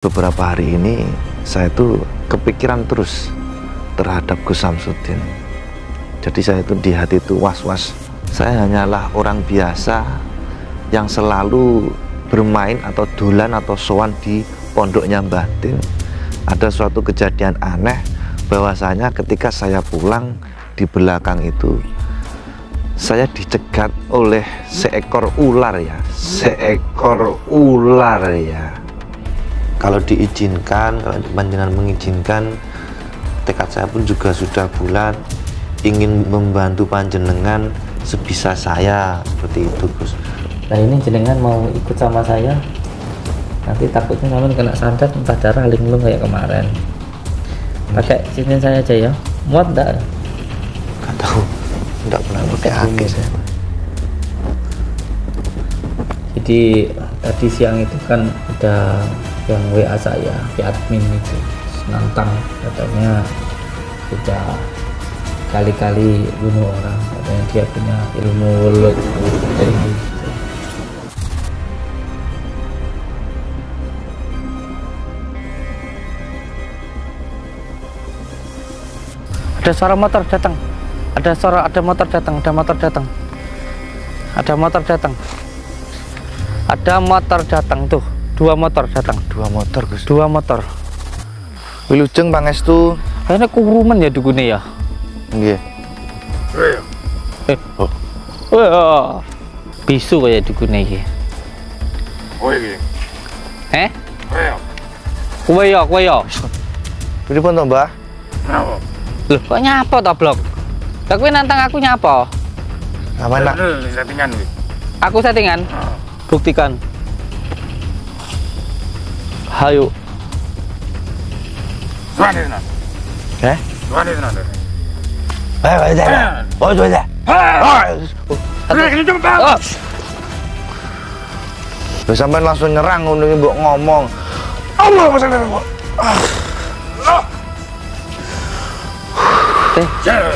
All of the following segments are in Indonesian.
Beberapa hari ini saya tuh kepikiran terus terhadap Gus Samsudin. Jadi saya tuh di hati itu was-was. Saya hanyalah orang biasa yang selalu bermain atau dolan atau sowan di pondoknya Mbah Din. Ada suatu kejadian aneh bahwasanya ketika saya pulang, di belakang itu saya dicegat oleh seekor ular ya. Kalau diizinkan, kalau panjenengan mengizinkan, tekad saya pun juga sudah bulat, ingin membantu panjenengan sebisa saya, seperti itu Gus. Nah ini jenengan mau ikut sama saya, nanti takutnya namun kena santet entah darah linglung kayak kemarin. Pakai cincin saya aja ya, muat enggak? Gak tahu, enggak pernah pakai haki saya. Jadi tadi siang itu kan ada yang WA saya, di admin itu nantang, katanya sudah kali-kali bunuh orang, katanya dia punya ilmu wulut kayak gitu. Ada suara motor datang, ada motor datang, ada motor datang tuh. Dua motor datang. Dua motor Gus. Dua motor. Wilujeng pangestu. Kayaknya kuruman ya dugune ya. Nggih. Oh. Bisu kayak dugune iki. Oh iki. Kowe ya. Pripun to, Mbah? Napa? Loh, kok nyapa to, Blok? Lah kowe nantang aku nyapa? Aman nak. Settingan iki. Aku settingan. Buktikan. Hayo. Suwane tenan. Suwane tenan. Oh, sudah. Wis sampean langsung nyerang ngono iki mbok ngomong. Allah masalah kok.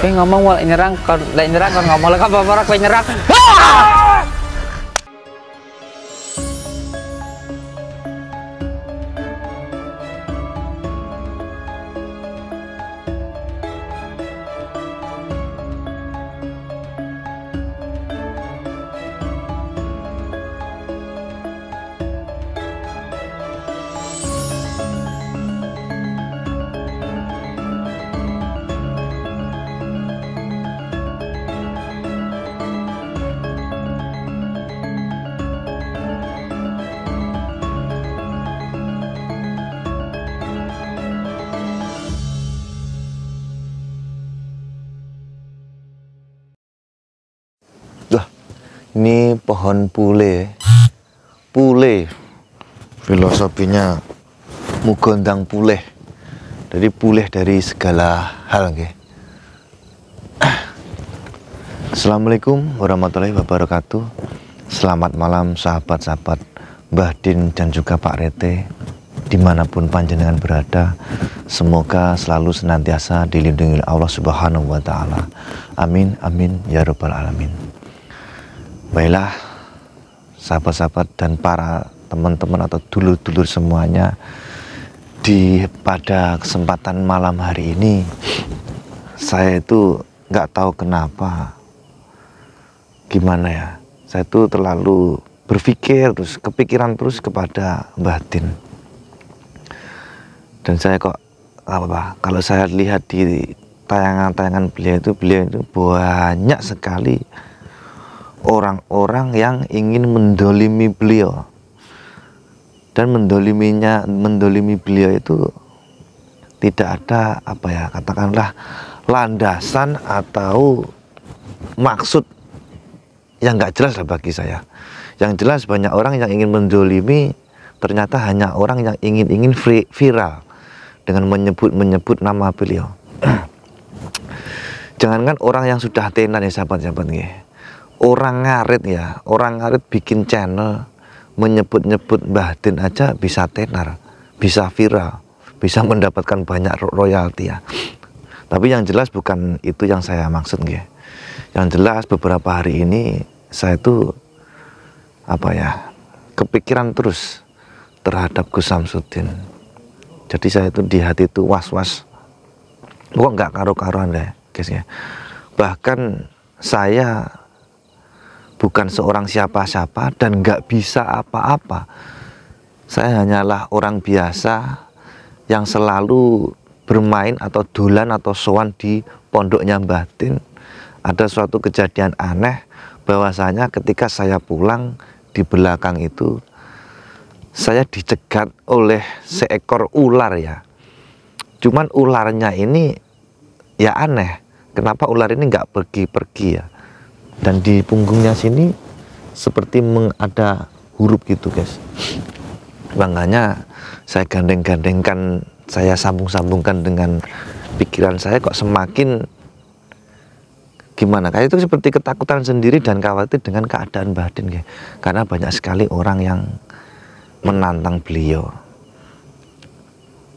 Kowe ngomong wae nyerang kon ngomong lek apa kowe nyerang. Ini pohon pule filosofinya mugondang pulih, jadi pulih dari segala hal nggih. Assalamualaikum warahmatullahi wabarakatuh. Selamat malam sahabat-sahabat Mbah Din dan juga Pak Rete, dimanapun panjenengan berada. Semoga selalu senantiasa dilindungi Allah Subhanahu wa Ta'ala. Amin amin ya rabbal alamin. Baiklah sahabat-sahabat dan para teman-teman atau dulur-dulur semuanya, pada kesempatan malam hari ini saya itu nggak tahu kenapa, gimana ya, saya itu terlalu berpikir terus, kepikiran terus kepada Mbah Din. Dan saya kok kalau saya lihat di tayangan-tayangan beliau itu banyak sekali orang-orang yang ingin mendolimi beliau, dan mendolimi beliau itu tidak ada katakanlah landasan atau maksud yang nggak jelas lah bagi saya. Yang jelas banyak orang yang ingin mendolimi, ternyata hanya orang yang ingin viral dengan menyebut nama beliau. Jangankan orang yang sudah tenan ya sahabat-sahabat nggih. Orang ngarit bikin channel menyebut-nyebut Mbah Din aja bisa tenar, bisa viral, bisa mendapatkan banyak royalti ya. Tapi yang jelas bukan itu yang saya maksud nggih. Yang jelas beberapa hari ini saya tuh kepikiran terus terhadap Gus Samsudin. Jadi saya itu di hati itu was-was, kok nggak karu-karuan deh guys ya. Bahkan saya bukan seorang siapa-siapa dan nggak bisa apa-apa. Saya hanyalah orang biasa yang selalu bermain atau dolan atau sowan di pondoknya Mbah Tin. Ada suatu kejadian aneh bahwasanya ketika saya pulang, di belakang itu saya dicegat oleh seekor ular ya. Cuman ularnya ini ya aneh, kenapa ular ini nggak pergi-pergi ya. Dan di punggungnya sini seperti ada huruf gitu guys. Makanya saya gandeng-gandengkan, saya sambung-sambungkan dengan pikiran saya, kok semakin gimana, kayak itu seperti ketakutan sendiri dan khawatir dengan keadaan Mbah Din ya. Karena banyak sekali orang yang menantang beliau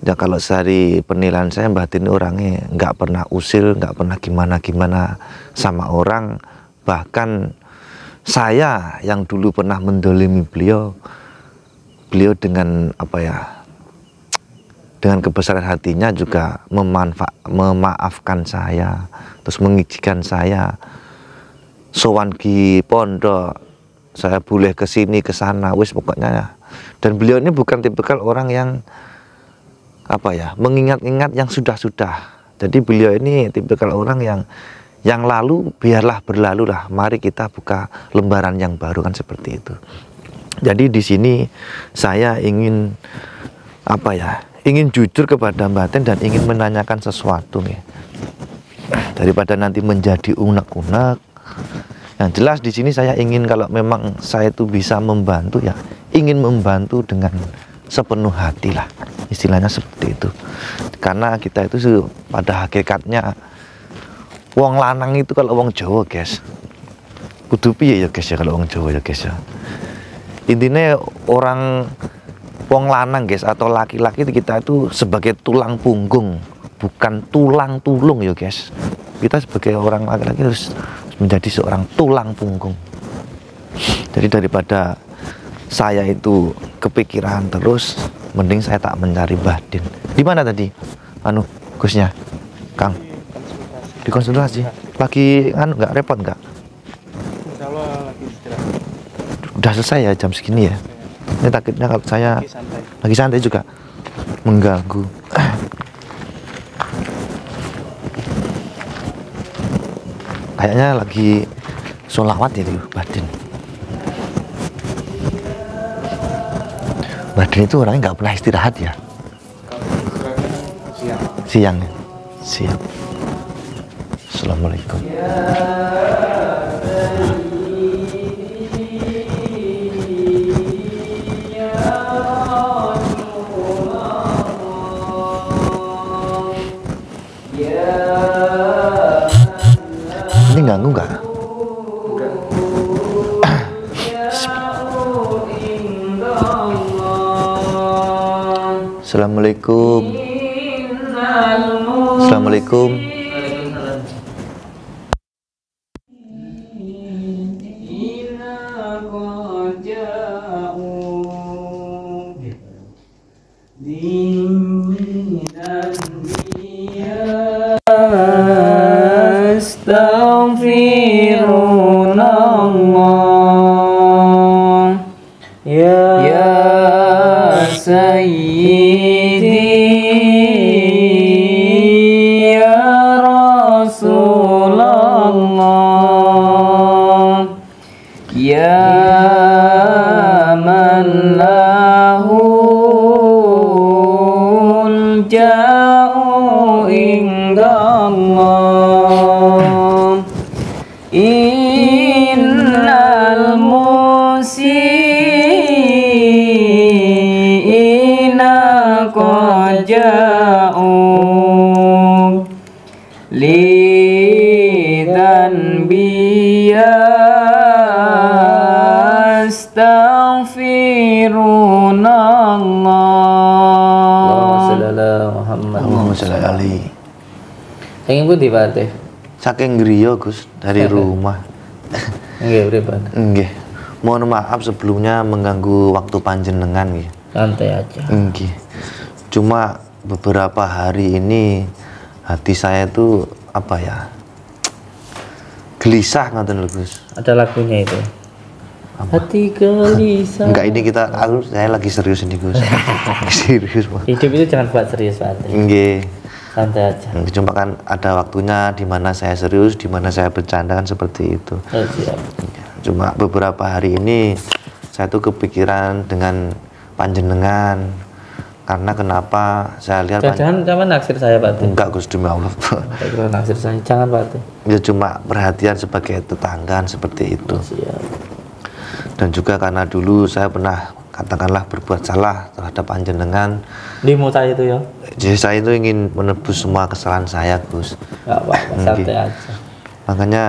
ya. Kalau dari penilaian saya, Mbah Din orangnya nggak pernah usil, nggak pernah gimana-gimana sama orang. Bahkan saya yang dulu pernah mendolimi beliau dengan apa ya, dengan kebesaran hatinya juga memaafkan saya, terus mengizinkan saya sowan di pondok, saya boleh ke sini ke sana, wis pokoknya. Dan beliau ini bukan tipikal orang yang apa ya, mengingat-ingat yang sudah-sudah. Jadi beliau ini tipikal orang yang lalu biarlah berlalu lah, mari kita buka lembaran yang baru, kan seperti itu. Jadi di sini saya ingin apa ya, ingin jujur kepada Mbah Tin dan ingin menanyakan sesuatu nih, daripada nanti menjadi unek-unek. Yang jelas di sini saya ingin, kalau memang saya itu bisa membantu ya, ingin membantu dengan sepenuh hati lah, istilahnya seperti itu. Karena kita itu pada hakikatnya wong lanang itu, kalau wong Jawa guys, kudu piye ya guys ya, kalau wong Jawa ya guys ya. Intinya orang wong lanang guys atau laki-laki kita itu sebagai tulang punggung, bukan tulang tulung ya guys. Kita sebagai orang laki-laki harus menjadi seorang tulang punggung. Jadi daripada saya itu kepikiran terus, mending saya tak mencari Mbah Din. Di mana tadi Gusnya Kang? Dikonsultasi lagi nggak repot nggak? Udah selesai ya jam segini ya. Ini takutnya kalau saya lagi santai juga mengganggu. Kayaknya lagi sholawat ya Mbah Din. Mbah Din itu orangnya nggak pernah istirahat ya. Siang. Siap. Assalamualaikum. Ini ganggu nggak? Assalamualaikum. Assalamualaikum. Astaghfirullah ya Sayyidi ya Rasulullah ya man lahul ja'u indallah innal musiina qad ja'u lidan Muhammad. Ingin putih Pak Teh. Saking griya Gus dari rumah. Nggih, pripun? Nggih. Mohon maaf sebelumnya mengganggu waktu panjenengan nggih. Santai aja. Nggih. Cuma beberapa hari ini hati saya itu apa ya, gelisah ngoten lho Gus. Ada lagunya itu. Apa? Hati gelisah. Enggak, ini saya lagi serius ini Gus. Serius Pak. Hidup itu jangan buat serius Pak Andri. Nggih. Santai aja. Cuma kan ada waktunya di mana saya serius, di mana saya bercanda kan seperti itu. Oh, siap. Cuma beberapa hari ini saya tuh kepikiran dengan panjenengan. Karena kenapa saya lihat jangan naksir saya Pak. Enggak Gus, demi Allah. Kalau naksir saya jangan Pak. Ya cuma perhatian sebagai tetangga seperti itu. Siap. Dan juga karena dulu saya pernah katakanlah berbuat salah terhadap panjenengan. Limo saya itu ya. Jadi saya itu ingin menebus semua kesalahan saya Gus. Enggak apa-apa, santai aja. Makanya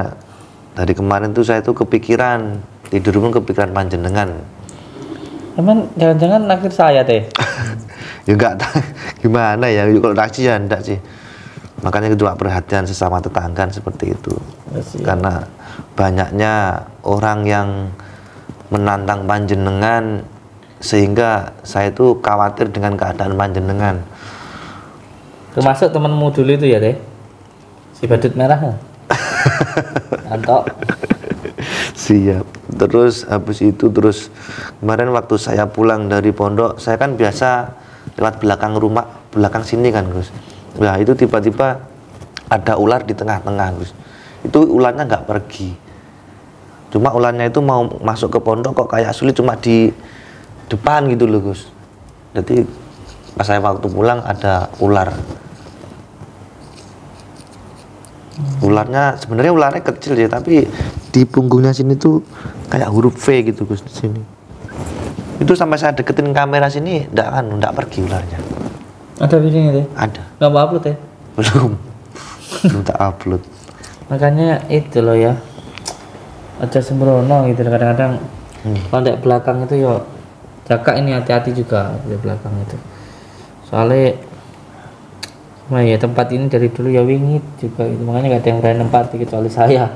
dari kemarin tuh saya tuh kepikiran, tidur pun kepikiran panjenengan. Emang jangan-jangan naksir saya teh? Ya enggak, gimana ya, kalau naksir ya enggak sih. Makanya kedua perhatian sesama tetangga seperti itu. Karena banyaknya orang yang menantang panjenengan sehingga saya itu khawatir dengan keadaan panjenengan. Termasuk temanmu dulu itu ya teh? Si badut merah. Antok. Siap. Terus habis itu kemarin waktu saya pulang dari pondok, saya kan biasa lewat belakang rumah, belakang sini kan Gus. Nah itu tiba-tiba ada ular di tengah-tengah Gus. Itu ularnya nggak pergi. Cuma ularnya itu mau masuk ke pondok kok kayak sulit, cuma di depan gitu loh Gus. Jadi pas saya waktu pulang ada ular. Ularnya sebenarnya ularnya kecil ya, tapi di punggungnya sini tuh kayak huruf V gitu Gus di sini. Itu sampai saya deketin kamera sini enggak pergi ularnya. Ada videonya deh? Ada. Nggak mau upload ya? Belum. Belum tak upload. Makanya itu loh ya. Aja sembrono gitu kadang-kadang. Kalau di belakang itu yo jaga ini, hati-hati juga di belakang itu. Soalnya ya tempat ini dari dulu ya wingit juga gitu. Makanya gak ada yang berani nempati kecuali saya.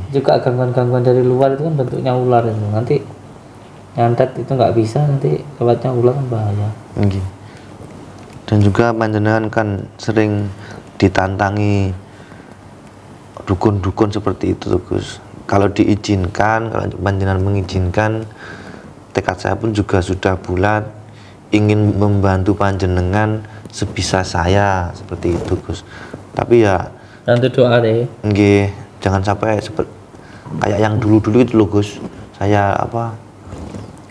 Juga gangguan-gangguan dari luar itu kan bentuknya ular itu. Nanti nyantet itu nggak bisa, nanti lewatnya ular kan bahaya. Dan juga panjenengan kan sering ditantangi dukun-dukun seperti itu Gus. Kalau diizinkan, kalau panjenengan mengizinkan, tekad saya pun juga sudah bulat, ingin membantu panjenengan sebisa saya seperti itu Gus. Tapi ya bantu doa deh. Jangan sampai kayak yang dulu-dulu itu loh Gus. Saya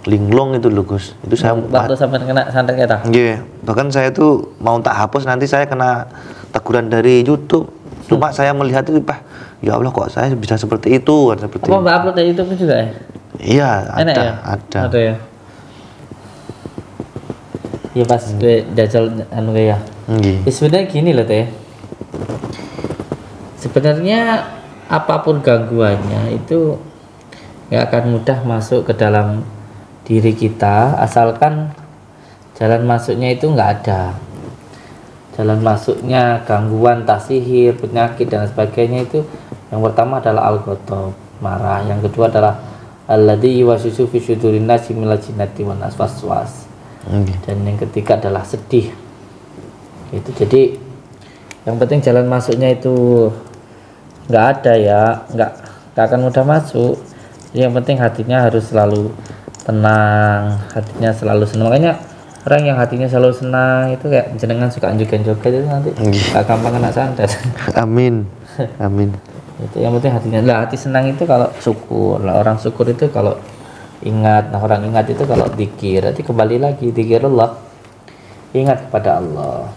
linglung itu loh Gus. Itu saya waktu sampai kena santet kita. Bahkan saya tuh mau tak hapus, nanti saya kena teguran dari YouTube. Cuma saya melihat itu, ya Allah kok saya bisa seperti itu kan, seperti. Apa Mbak upload dari YouTube juga ya? Iya, ada. Ada ya. Ya pas gue jajal ya. Sebenarnya gini loh teh. Sebenarnya apapun gangguannya itu nggak akan mudah masuk ke dalam diri kita, asalkan jalan masuknya itu nggak ada. Jalan masuknya gangguan, sihir, penyakit dan sebagainya itu yang pertama adalah al-ghadab, marah. Yang kedua adalah alladzi yuwaswisu fi syudurin nasi minal jinnati wan nas waswas. Dan yang ketiga adalah sedih. Itu jadi yang penting jalan masuknya itu nggak ada ya, nggak akan mudah masuk. Jadi yang penting hatinya harus selalu tenang, hatinya selalu senang. Makanya orang yang hatinya selalu senang itu kayak jenengan suka joget-joget itu nanti gak gampang kena santet. Amin. Itu yang penting hatinya. Lah hati senang itu kalau syukur. Lah orang syukur itu kalau ingat. Nah orang ingat itu kalau zikir. Nanti kembali lagi zikirullah. Ingat kepada Allah.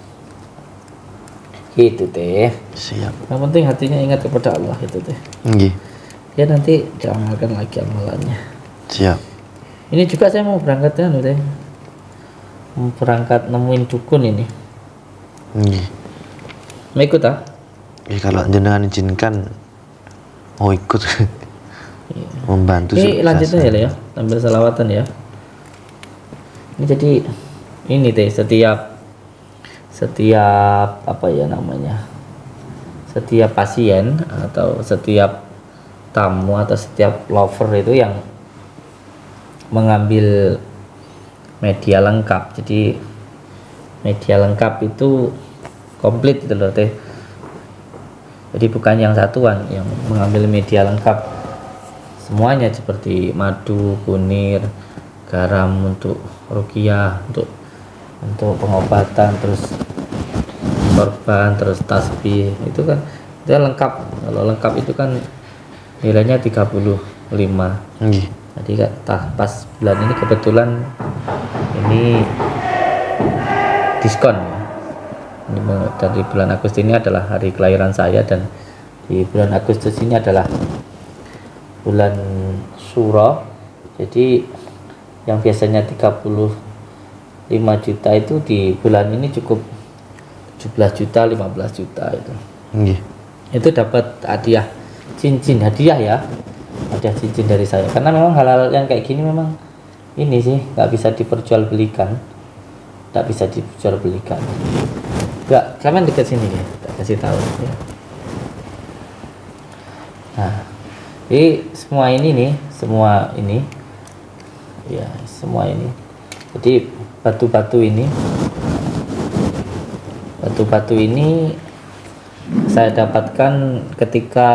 Gitu teh. Siap. Yang penting hatinya ingat kepada Allah itu teh. Ya nanti diamalkan lagi amalannya. Siap. Ini juga saya mau berangkat ya teh. Berangkat nemuin dukun ini. Mau ikut ah? Kalau jenengan izinkan mau ikut. Membantu. Ini lanjut aja ya, sambil salawatan ya. Ini jadi ini teh setiap apa ya namanya, setiap pasien atau setiap tamu atau setiap lover itu yang mengambil media lengkap, jadi media lengkap itu komplit gitu loh teh. Jadi bukan yang satuan yang mengambil media lengkap semuanya seperti madu, kunir, garam untuk ruqyah, untuk pengobatan, terus sorban, terus tasbih, itu kan itu lengkap. Kalau lengkap itu kan nilainya 35. Jadi pas bulan ini kebetulan ini diskon ya. Ini dari bulan Agustus ini adalah hari kelahiran saya, dan di bulan Agustus ini adalah bulan Syura. Jadi yang biasanya 35 juta itu di bulan ini cukup 17 juta, 15 juta itu. Itu dapat hadiah cincin, hadiah cincin dari saya, karena memang hal-hal yang kayak gini memang ini sih nggak bisa diperjualbelikan, nggak. Kalian dekat sini ya, tak kasih tahu ya. Nah, jadi semua ini jadi batu-batu ini saya dapatkan ketika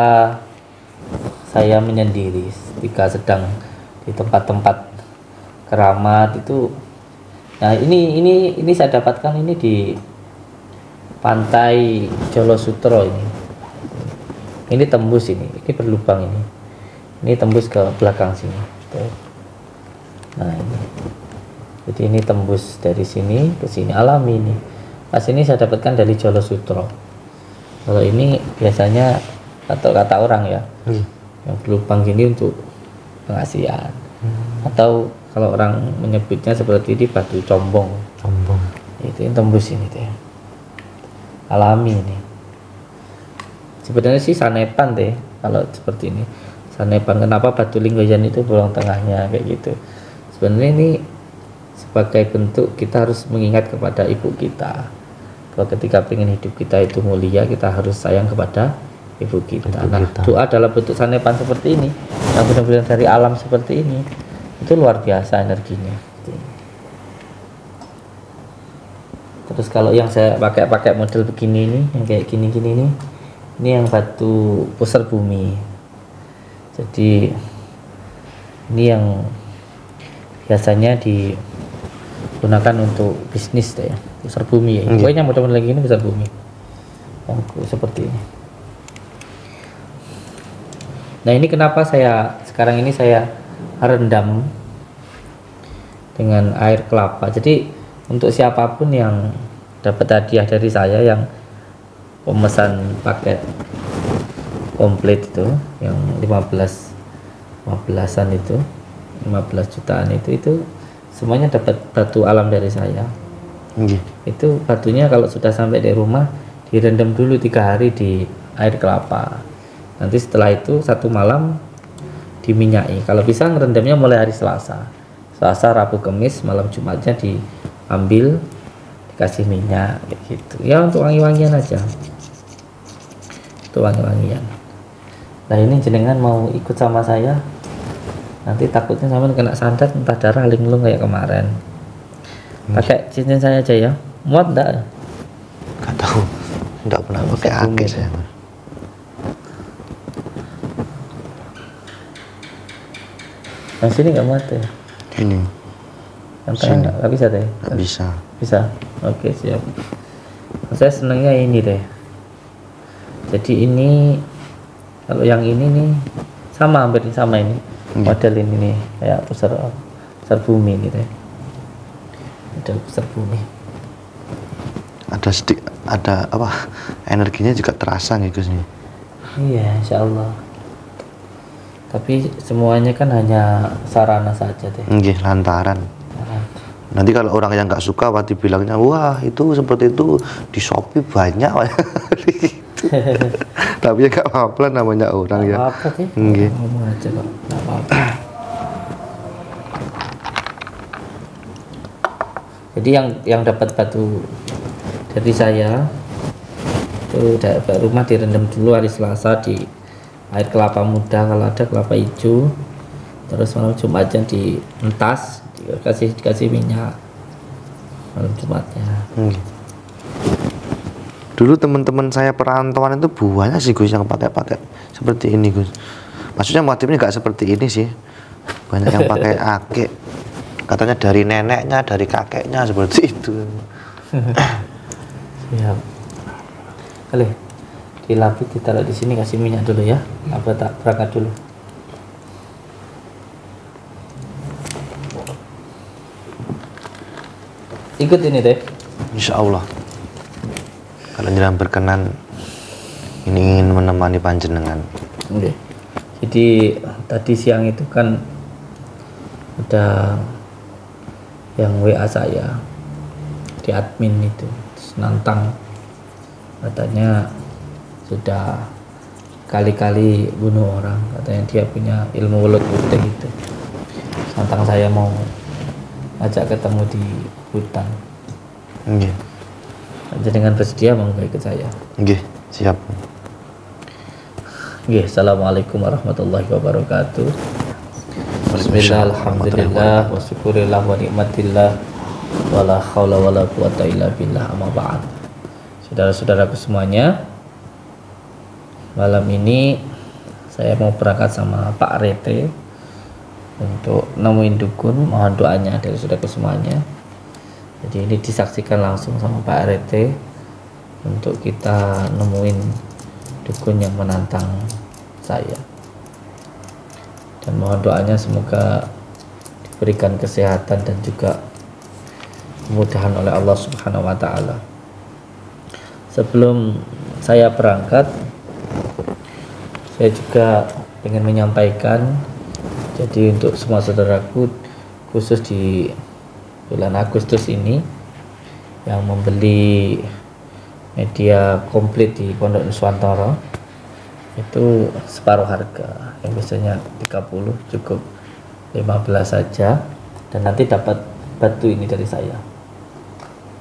saya menyendiri, ketika sedang di tempat-tempat keramat itu. Nah, ini saya dapatkan ini di pantai Jolo Sutro ini. Ini tembus ini berlubang ini. Ini tembus ke belakang sini. Nah, ini. Jadi ini tembus dari sini ke sini, alami ini. Pas ini saya dapatkan dari Jolo Sutro. Kalau ini biasanya atau kata orang ya, yang berlubang gini untuk pengasihan. Atau kalau orang menyebutnya seperti ini batu combong. Itu yang tembus ini teh. Alami ini. Sebenarnya sih sanepan deh kalau seperti ini. Sanepan, kenapa batu linggoyan itu bolong tengahnya kayak gitu. Sebenarnya ini sebagai bentuk kita harus mengingat kepada ibu kita. Kalau ketika ingin hidup kita itu mulia, kita harus sayang kepada ibu kita. Nah, doa dalam bentuk sanepan seperti ini, yang benar-benar dari alam seperti ini, itu luar biasa energinya. Terus kalau yang saya pakai model begini ini, yang kayak gini-gini ini yang batu pusar bumi. Jadi ini yang biasanya digunakan untuk bisnis deh ya, pusar bumi ya. Pokoknya model-model lagi ini pusar bumi. Yang seperti ini. Nah, ini kenapa sekarang ini saya rendam dengan air kelapa. Jadi untuk siapapun yang dapat hadiah dari saya yang pemesan paket komplit itu yang 15-an itu 15 jutaan itu semuanya dapat batu alam dari saya. Itu batunya kalau sudah sampai di rumah direndam dulu 3 hari di air kelapa. Nanti setelah itu 1 malam diminyaki. Kalau bisa ngerendamnya mulai hari Selasa, Rabu, Kamis, malam Jumatnya diambil, dikasih minyak kayak gitu. Ya untuk wangi-wangian aja. Untuk wangi-wangian. Nah, ini jenengan mau ikut sama saya, nanti takutnya sama kena santet entah darah linglung kayak kemarin. Pakai cincin saya aja ya. Muat enggak? Enggak tahu. Enggak pernah pakai akik saya. Yang sini enggak muat ya? Ini. Yang tengah enggak bisa deh. Enggak bisa. Bisa. Oke, siap. Saya senangnya ini deh. Jadi ini kalau yang ini nih sama, hampir sama ini. Model ini nih kayak pusar bumi gitu ya. Model pusar bumi. Ada apa? Energinya juga terasa nih Gus nih. Iya, insyaallah. Tapi semuanya kan hanya sarana saja deh. Nggih, lantaran. Nanti kalau orang yang nggak suka pasti bilangnya, wah itu seperti itu di Shopee banyak. Tapi ya nggak apa-apa namanya orang ya. Apa sih? Ngomong aja kok. Nggak apa-apa. Jadi yang dapat batu dari saya itu dapat rumah direndam dulu hari Selasa di air kelapa muda, kalau ada kelapa hijau. Terus malam Jumatnya dientas, dikasih minyak. malam Jumatnya. Dulu teman-teman saya perantauan itu banyak sih Gus yang pakai seperti ini Gus. Maksudnya motifnya nggak seperti ini sih. Banyak yang pakai akik. Katanya dari neneknya, dari kakeknya seperti itu. Siap. Boleh dilapis, ditaruh di sini, kasih minyak dulu ya. Apa tak berangkat dulu? Ikut ini deh. Insya Allah. Kalau jangan berkenan, ini ingin menemani panjenengan. Oke. Jadi tadi siang itu kan ada yang WA saya di admin itu, terus nantang, katanya sudah kali-kali bunuh orang, katanya dia punya ilmu welut putih itu. Nantang saya mau ajak ketemu di hutan. Dengan bersedia monggo ikut saya. Siap. Assalamualaikum warahmatullahi wabarakatuh. Bismillah, alhamdulillah, wa syukurillah wa nikmatillah, wala haula wala quwata illa billah, amma ba'd. Saudara-saudaraku semuanya, malam ini saya mau berangkat sama Pak Rete untuk nemuin dukun. Mohon doanya dari saudaraku semuanya. Jadi ini disaksikan langsung sama Pak Rete untuk kita nemuin dukun yang menantang saya. Dan mohon doanya semoga diberikan kesehatan dan juga kemudahan oleh Allah Subhanahu wa taala. Sebelum saya berangkat, saya juga ingin menyampaikan, jadi untuk semua saudaraku, khusus di bulan Agustus ini yang membeli media komplit di Pondok Nuswantara itu separuh harga, yang biasanya 30 cukup 15 saja, dan nanti dapat batu ini dari saya.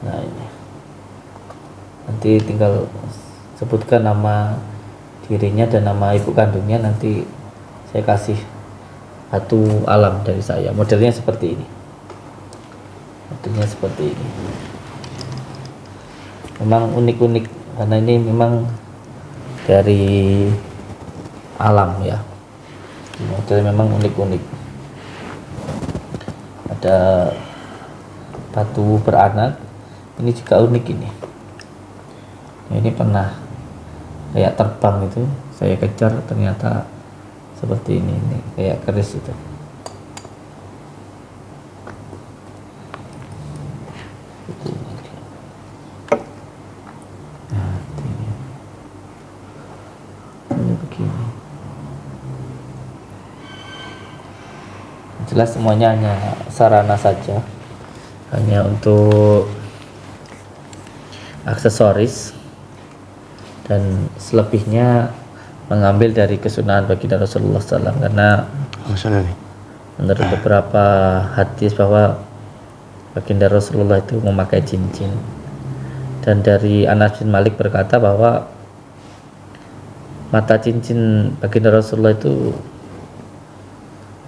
Nah ini nanti tinggal sebutkan nama dirinya dan nama ibu kandungnya, nanti saya kasih batu alam dari saya. Modelnya seperti ini, modelnya seperti ini. Memang unik-unik karena ini memang dari alam ya. Modelnya memang unik-unik. Ada batu beranak, ini juga unik ini. Ini pernah kayak terbang itu, saya kejar ternyata seperti ini kayak keris itu. Jelas semuanya hanya sarana saja, hanya untuk aksesoris, dan selebihnya mengambil dari kesunahan baginda Rasulullah SAW, karena menurut beberapa hadis bahwa baginda Rasulullah itu memakai cincin. Dan dari Anas bin Malik berkata bahwa mata cincin baginda Rasulullah itu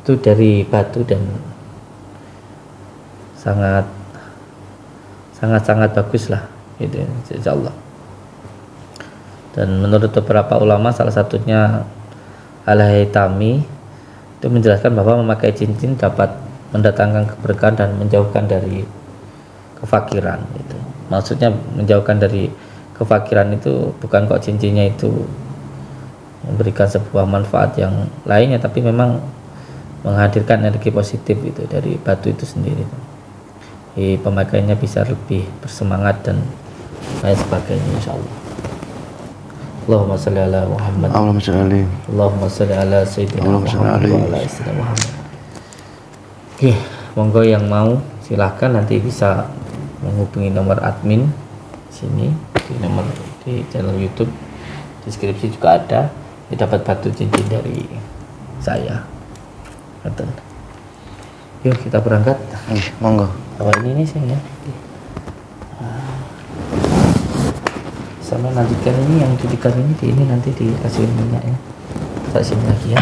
dari batu dan sangat bagus lah gitu, insyaallah. Dan menurut beberapa ulama, salah satunya Al-Haytami, itu menjelaskan bahwa memakai cincin dapat mendatangkan keberkahan dan menjauhkan dari kefakiran gitu. Maksudnya menjauhkan dari kefakiran itu bukan kok cincinnya itu memberikan sebuah manfaat yang lainnya, tapi memang menghadirkan energi positif itu dari batu itu sendiri. Jadi pemakaiannya bisa lebih bersemangat dan lain sebagainya, insyaallah. Allahumma sholli ala Muhammad. Allahumma sholli ala Sayyidina Muhammad wa ala Sayyidina Muhammad. Oke, monggo yang mau silahkan nanti bisa menghubungi nomor admin sini, di nomor di channel YouTube, deskripsi juga ada. Ini dapat batu cincin dari saya. Betul. Yuk kita berangkat. Monggo. Bawa ini nih sayang ya. Sama nantikan ini yang ditikan ini nanti dikasih minyak ya. Tak sini lagi ya.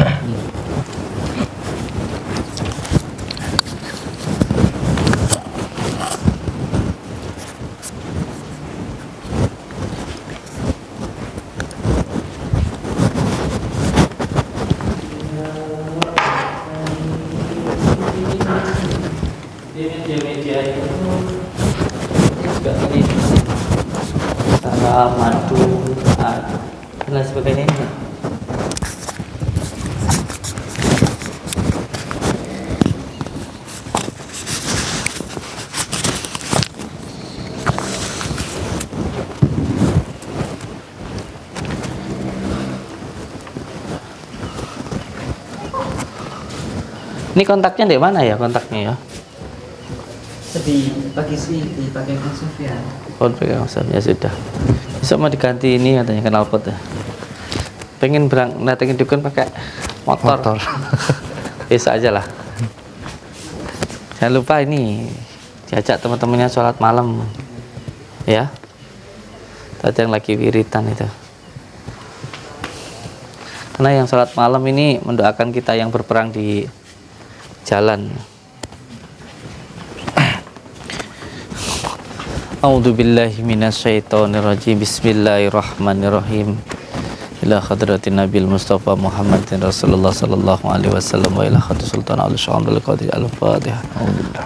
madu, dan lain sebagainya ini. Ini kontaknya di mana ya kontaknya ya? Di pagi sih dipakai Kang Sofyan. Oh, pegang ya sudah. Besok mau diganti ini katanya knalpot ya. Pengen datengin dukun pakai motor. Besok aja lah. Jangan lupa ini diajak teman-temannya sholat malam, ya. Tadi yang lagi wiritan itu. Karena yang sholat malam ini mendoakan kita yang berperang di jalan. A'udzubillahi minasyaitonirrajim. Bismillahirrahmanirrahim. Ila hadratin Nabil Mustafa Muhammadin Rasulullah sallallahu alaihi wasallam wa ila hadratis Sultan Al-Syamsul Qadir Al-Fatihah.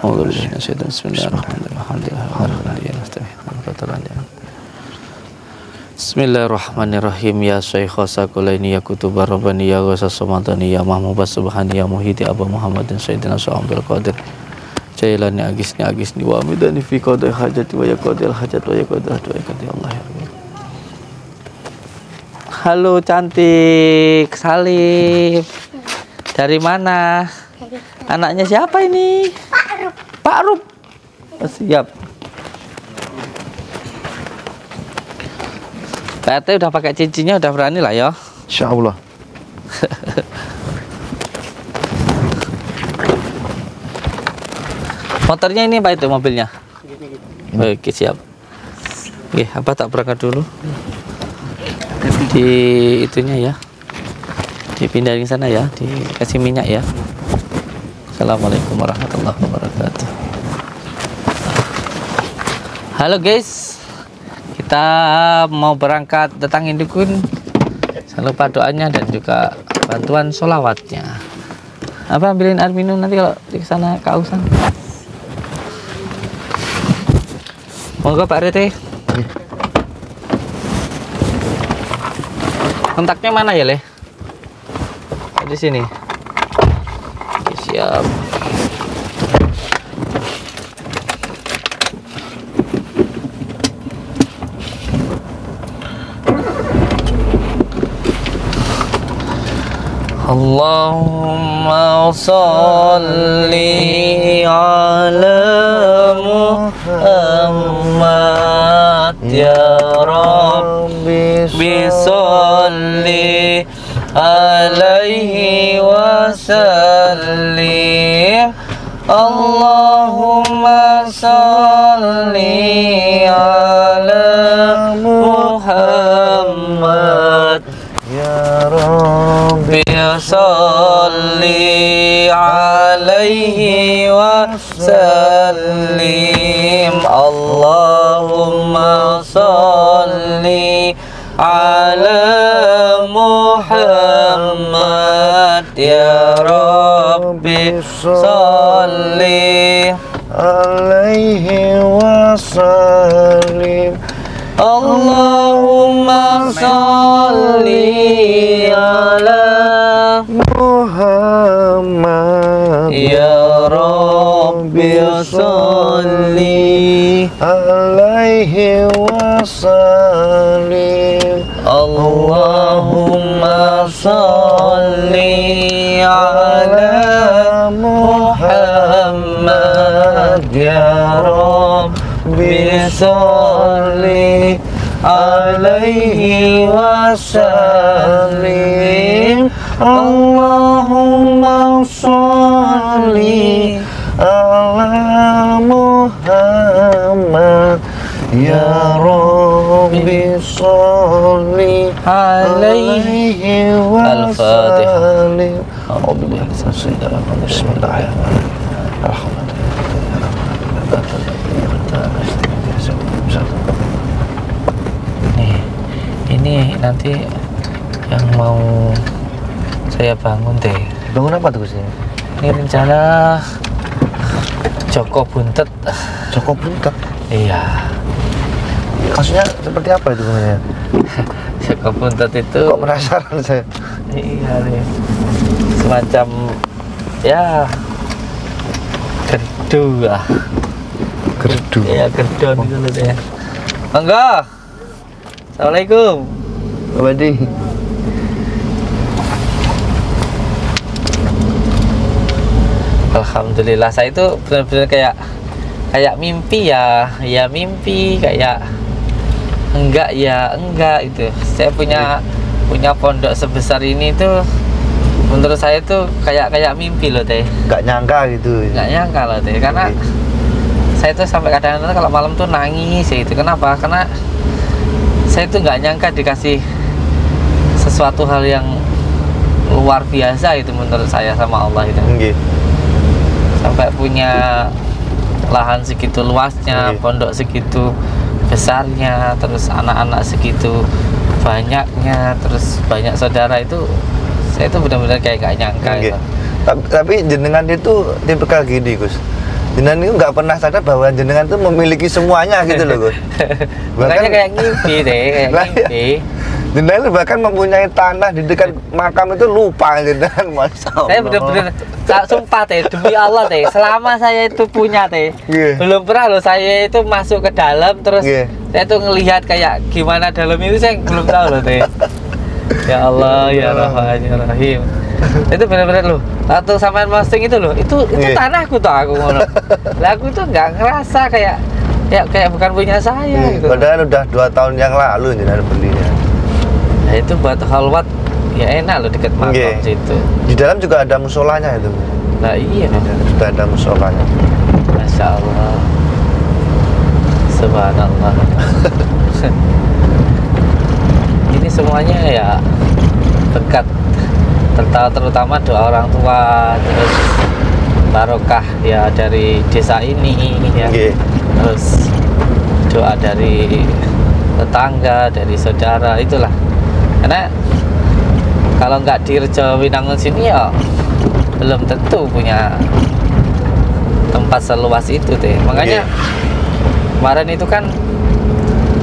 A'udzubillahi minasyaitonir Bismillahirrahmanirrahim. Bismillahirrahmanirrahim. Ya Syekh Sakulaini ya Kutub Rabbani ya Ghasa Samadani ya Mahmud Subhani ya Muhyiddin Abu Muhammadin Sayyidina Syamsul Qadir Jailani agisni wa amidani fi qadai hajati wa yaqadil hajat wa yaqadil hajat wa yaqadil Allah ya Rabbi. Halo cantik Salim. Dari mana? Anaknya siapa ini? Pak Rup. Oh, siap. Pak RT udah pakai cincinnya, udah berani lah ya. Insya Allah. Motornya ini Pak itu mobilnya? Oke siap. Oke, apa tak berangkat dulu? Di itunya ya. Dipindahin sana ya, dikasih minyak ya. Assalamualaikum warahmatullahi wabarakatuh. Halo guys. Kita mau berangkat datangin dukun. Jangan lupa doanya dan juga bantuan sholawatnya. Apa ambilin air minum nanti kalau di sana kehausan. Monggo Pak RT. Kontaknya mana ya, Le? Di sini. Oke, siap. Allahumma salli ala Muhammad ya Rabbi salli alaihi wa sallim. Allahumma salli ala Muhammad ya Rabbi salli alaihi wa sallim. Allahumma salli ala Muhammad ya Rabbi salli alaihi wa sallim. Allahumma salli ala Muhammad ya Rabbi salli alaihi wa sallim. Allahumma salli ala Muhammad ya Rabbi salli alaihi wa sallim. Allahumma salli ala Muhammad ya Rabbi salli alaihi wa sallim. Ini nanti yang mau saya bangun deh. Bangun apa tuh Gus? Ini rencana Joko Buntet. Joko Buntet? Iya. Maksudnya seperti apa itu namanya? Jaka Buntut itu Kok penasaran saya? iya nih, semacam ya gerdu lah. Gerdu. Ya gerdon gitu loh ya. Monggo. Assalamualaikum. Wadi. Alhamdulillah, saya itu benar-benar kayak mimpi ya mimpi, kayak enggak ya enggak itu. Saya punya pondok sebesar ini tuh menurut saya tuh kayak mimpi loh teh. Nggak nyangka gitu. Nggak nyangka loh teh, karena saya tuh sampai kadang-kadang kalau malam tuh nangis ya itu. Kenapa? Karena saya tuh nggak nyangka dikasih sesuatu hal yang luar biasa itu menurut saya sama Allah itu. Sampai punya lahan segitu luasnya, pondok segitu besarnya, terus anak-anak segitu banyaknya, terus banyak saudara, itu saya itu benar-benar kayak gak nyangka gitu. Tapi jenengan itu tipikal gini Gus, jenengan itu nggak pernah sadar bahwa jenengan itu memiliki semuanya gitu loh Gus. Makanya kayak ngimpi deh, kayak ngimpi. Jenengan bahkan mempunyai tanah di dekat makam itu lupa jenengan, Masya Allah. Saya bener-bener sumpah teh, demi Allah teh, selama saya itu punya teh, belum pernah loh saya itu masuk ke dalam terus saya tuh ngelihat kayak gimana dalam itu, saya belum tahu loh teh. Ya Allah, ya Rahman, ya Rahim. Itu benar-benar loh. Waktu sampean posting itu loh, itu tanahku tuh aku ngono. Lah aku tuh nggak ngerasa kayak bukan punya saya gitu. Padahal udah 2 tahun yang lalu jenengan belinya. Nah itu buat khalwat ya enak loh, deket makam situ. Di dalam juga ada musolanya itu. Nah iya, sudah ada musolanya. Masya Allah, subhanallah. Ini semuanya ya berkat, terutama doa orang tua, terus barokah ya dari desa ini ya. Terus doa dari tetangga, dari saudara, itulah. Karena kalau nggak di Rejowinangun sini ya belum tentu punya tempat seluas itu teh. Makanya kemarin itu kan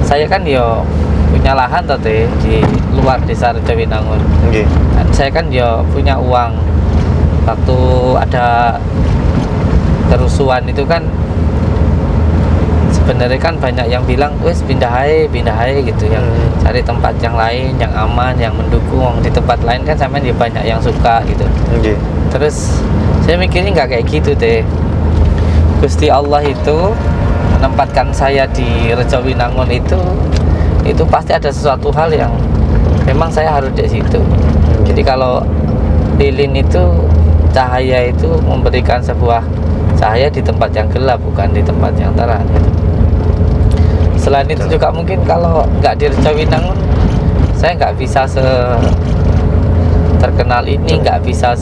saya kan yo punya lahan toh teh di luar desa Rejowinangun. Dan saya kan yo punya uang. Waktu ada kerusuhan itu kan sebenarnya kan banyak yang bilang wes pindah aja gitu, yang cari tempat yang lain yang aman, yang mendukung. Di tempat lain kan sama dia banyak yang suka gitu. Terus saya mikirnya nggak kayak gitu deh. Gusti Allah itu menempatkan saya di Rejowinangun itu pasti ada sesuatu hal yang memang saya harus di situ. Jadi kalau lilin itu cahaya itu memberikan sebuah cahaya di tempat yang gelap, bukan di tempat yang terang gitu. Selain itu juga mungkin kalau nggak di Rejowinangun saya nggak bisa terkenal ini, nggak bisa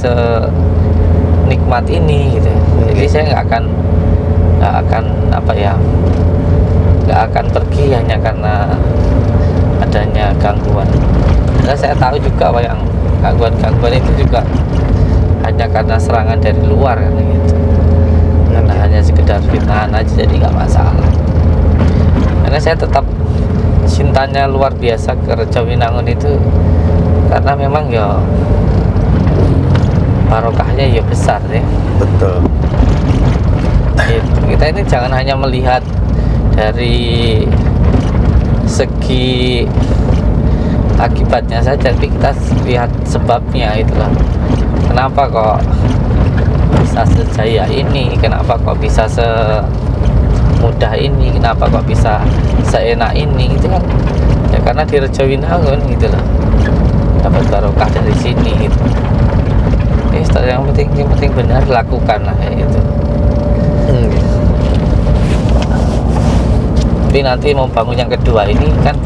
nikmat ini gitu. Jadi saya nggak akan nggak akan pergi hanya karena adanya gangguan. Karena saya tahu juga bahwa yang gangguan itu juga hanya karena serangan dari luar kan gitu. Karena hanya sekedar fitnahan aja, jadi nggak masalah. Karena saya tetap cintanya luar biasa ke Rejowinangun itu karena memang ya barokahnya ya besar ya. Betul. Gitu. Kita ini jangan hanya melihat dari segi akibatnya saja, tapi kita lihat sebabnya itulah. Kenapa kok bisa sejaya ini? Kenapa kok bisa semudah ini? Kenapa kok bisa seenak ini? Itu kan ya karena di Rejowinangun gitu loh, dapat barokah dari sini gitu. Yang penting benar lakukan lah kayak gitu. Tapi nanti mau bangun yang kedua ini kan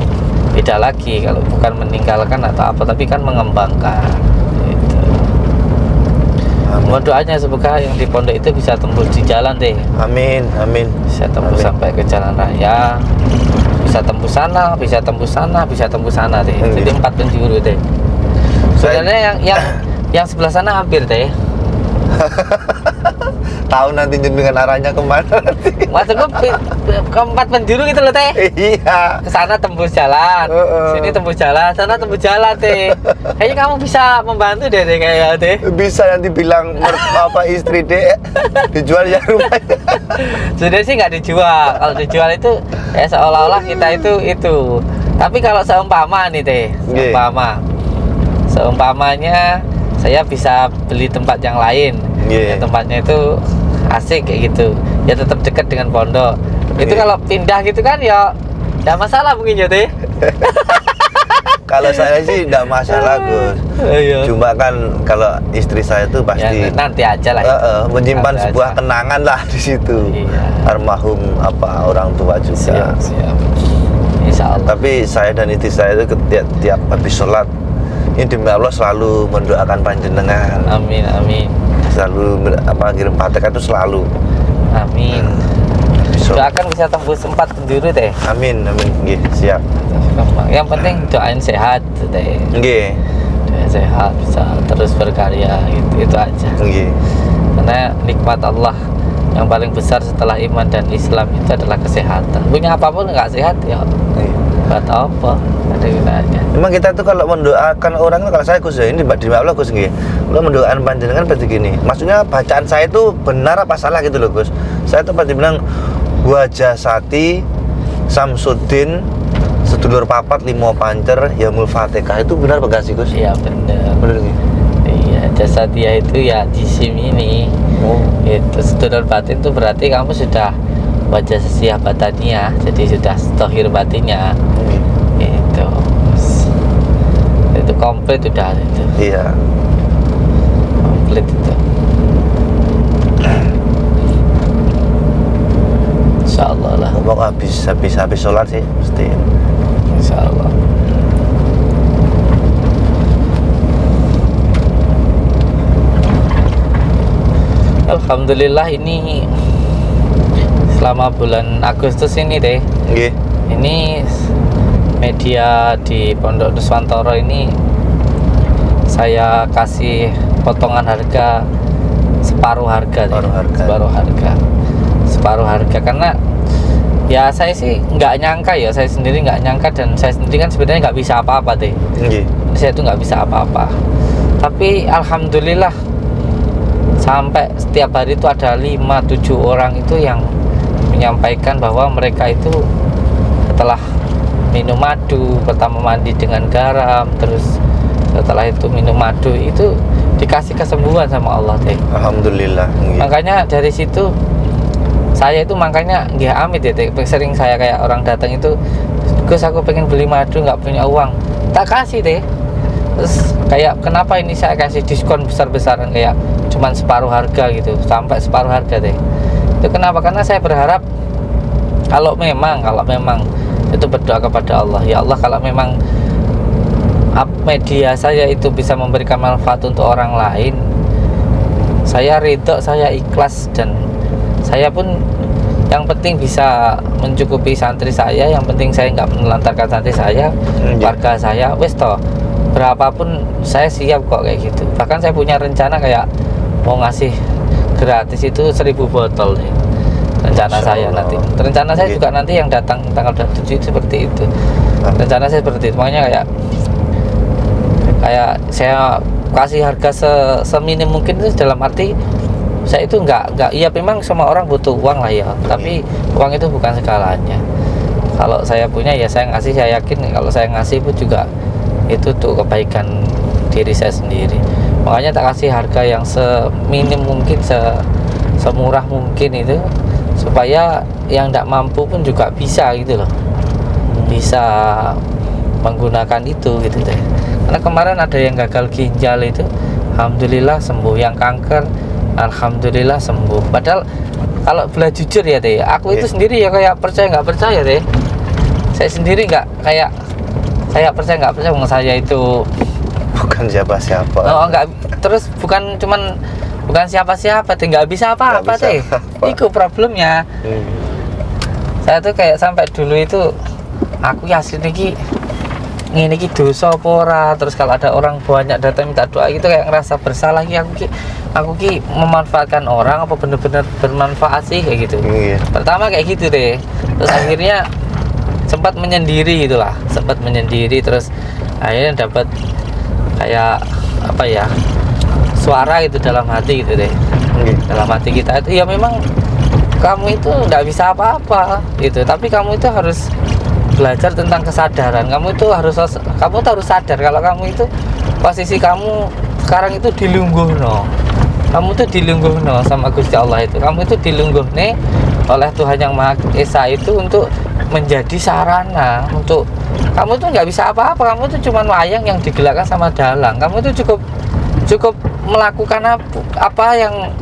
beda lagi, kalau bukan meninggalkan atau apa, tapi kan mengembangkan gitu. Mohon doanya semoga yang di pondok itu bisa tembus di jalan deh. Amin, amin. Bisa tembus sampai ke jalan raya, bisa tembus sana, bisa tembus sana, bisa tembus sana deh. Jadi 4 penjuru deh. Sebenarnya yang sebelah sana hampir deh. tahu nanti jenengan arahnya kemana nanti. Maksudku keempat penjuru gitu loh teh. Iya. Ke sana tembus jalan, sini tembus jalan, sana tembus jalan teh. Kayaknya kamu bisa membantu deh kayak teh. Bisa nanti bilang apa istri deh dijual ya rumahnya. Sudah sih nggak dijual. Kalau dijual itu ya seolah-olah kita itu. Tapi kalau seumpama nih teh, seumpamanya saya bisa beli tempat yang lain, ya, tempatnya itu asik kayak gitu, ya tetap dekat dengan pondok. Itu kalau pindah gitu kan ya tidak masalah mungkin ya teh. Kalau saya sih tidak masalah Gus. Cuma kan kalau istri saya itu pasti ya, nanti aja lah. Menyimpan nanti sebuah aja. kenangan lah di situ. Iya. Almarhum orang tua juga. Siap. Insya Allah. Tapi saya dan istri saya itu tiap habis sholat ini demi Allah selalu mendoakan panjenengan. Amin. Selalu kirim Fatihah itu selalu. Amin. Doakan bisa tembus 4 penjuru teh. Amin. Nggih, siap. Yang penting doain sehat teh. Nggih. Doain sehat bisa terus berkarya itu aja. Nggih. Karena nikmat Allah yang paling besar setelah iman dan Islam itu adalah kesehatan. Punya apapun nggak sehat ya buat apa? Ada gunanya. Memang kita tuh kalau mendoakan orang, kalau saya Gus ya, ini di Allah Gus nggih. Kalau mendoakan panjenengan berarti gini. Maksudnya bacaan saya itu benar apa salah gitu loh Gus. Saya tuh pasti bilang wajah Sati Samsuddin sedulur papat limo pancer ya mul Fatihah, itu benar apa sih Gus? Iya benar. Benar nggih. Iya, jasadiyah itu ya jisim ini. Itu sedulur batin itu berarti kamu sudah wajah sesiah batania, jadi sudah tohir batinnya. Itu komplit sudah itu. Iya. Komplit itu. Insya Allah lah. Ngomong habis sholat sih mesti. Insya Allah. Alhamdulillah ini selama bulan Agustus ini deh. Nggih. Ini media di Pondok Nuswantoro ini saya kasih potongan harga separuh harga karena ya saya sih nggak nyangka ya, saya sendiri nggak nyangka, dan saya sendiri kan sebenarnya nggak bisa apa-apa deh. Saya itu nggak bisa apa-apa, tapi alhamdulillah sampai setiap hari itu ada 5-7 orang itu yang menyampaikan bahwa mereka itu setelah minum madu, pertama mandi dengan garam, terus setelah itu minum madu itu dikasih kesembuhan sama Allah teh. Alhamdulillah. Makanya dari situ saya itu makanya nggih amit ya teh. Sering saya kayak orang datang itu, Gus aku pengen beli madu nggak punya uang, tak kasih teh. Terus kayak kenapa ini saya kasih diskon besar-besaran kayak cuman separuh harga gitu, sampai separuh harga deh. Itu kenapa? Karena saya berharap kalau memang itu berdoa kepada Allah, ya Allah kalau memang media saya itu bisa memberikan manfaat untuk orang lain, saya ridho, saya ikhlas, dan saya pun yang penting bisa mencukupi santri saya, yang penting saya nggak menelantarkan santri saya, warga saya, wes toh berapapun saya siap kok kayak gitu. Bahkan saya punya rencana kayak mau ngasih gratis itu 1000 botol nih. Rencana saya nanti. Rencana saya juga nanti yang datang tanggal 27 seperti itu. Rencana saya seperti itu. Makanya kayak saya kasih harga seminim mungkin itu dalam arti saya itu nggak ya memang semua orang butuh uang lah ya, tapi uang itu bukan segalanya. Kalau saya punya ya saya ngasih, saya yakin kalau saya ngasih pun juga itu tuh kebaikan diri saya sendiri. Makanya tak kasih harga yang seminim mungkin, semurah mungkin itu, supaya yang tidak mampu pun juga bisa gitu loh, bisa menggunakan itu gitu deh. Karena kemarin ada yang gagal ginjal itu alhamdulillah sembuh, yang kanker alhamdulillah sembuh. Padahal kalau boleh jujur ya deh, aku itu sendiri ya kayak percaya nggak percaya deh. Saya sendiri nggak kayak saya percaya nggak percaya, saya itu bukan siapa-siapa. Oh enggak, terus bukan siapa-siapa, nggak bisa apa-apa deh. Itu problemnya. Saya tuh kayak sampai dulu itu aku yakin lagi ini ki dosa apa ora, terus kalau ada orang banyak datang minta doa gitu kayak ngerasa bersalah ki aku ki memanfaatkan orang apa bener-bener bermanfaat sih kayak gitu. Pertama kayak gitu deh, terus akhirnya sempat menyendiri gitulah, sempat menyendiri, terus akhirnya dapat kayak apa ya, suara gitu dalam hati gitu deh. Dalam hati kita itu ya memang kamu itu nggak bisa apa-apa gitu, tapi kamu itu harus belajar tentang kesadaran. Kamu tuh harus sadar kalau kamu itu posisi kamu sekarang itu dilungguhno. Kamu tuh dilungguhno sama Gusti Allah itu. Kamu itu dilungguhne oleh Tuhan Yang Maha Esa itu untuk menjadi sarana untuk kamu tuh nggak bisa apa-apa. Kamu tuh cuma wayang yang digerakkan sama dalang. Kamu tuh cukup melakukan apa yang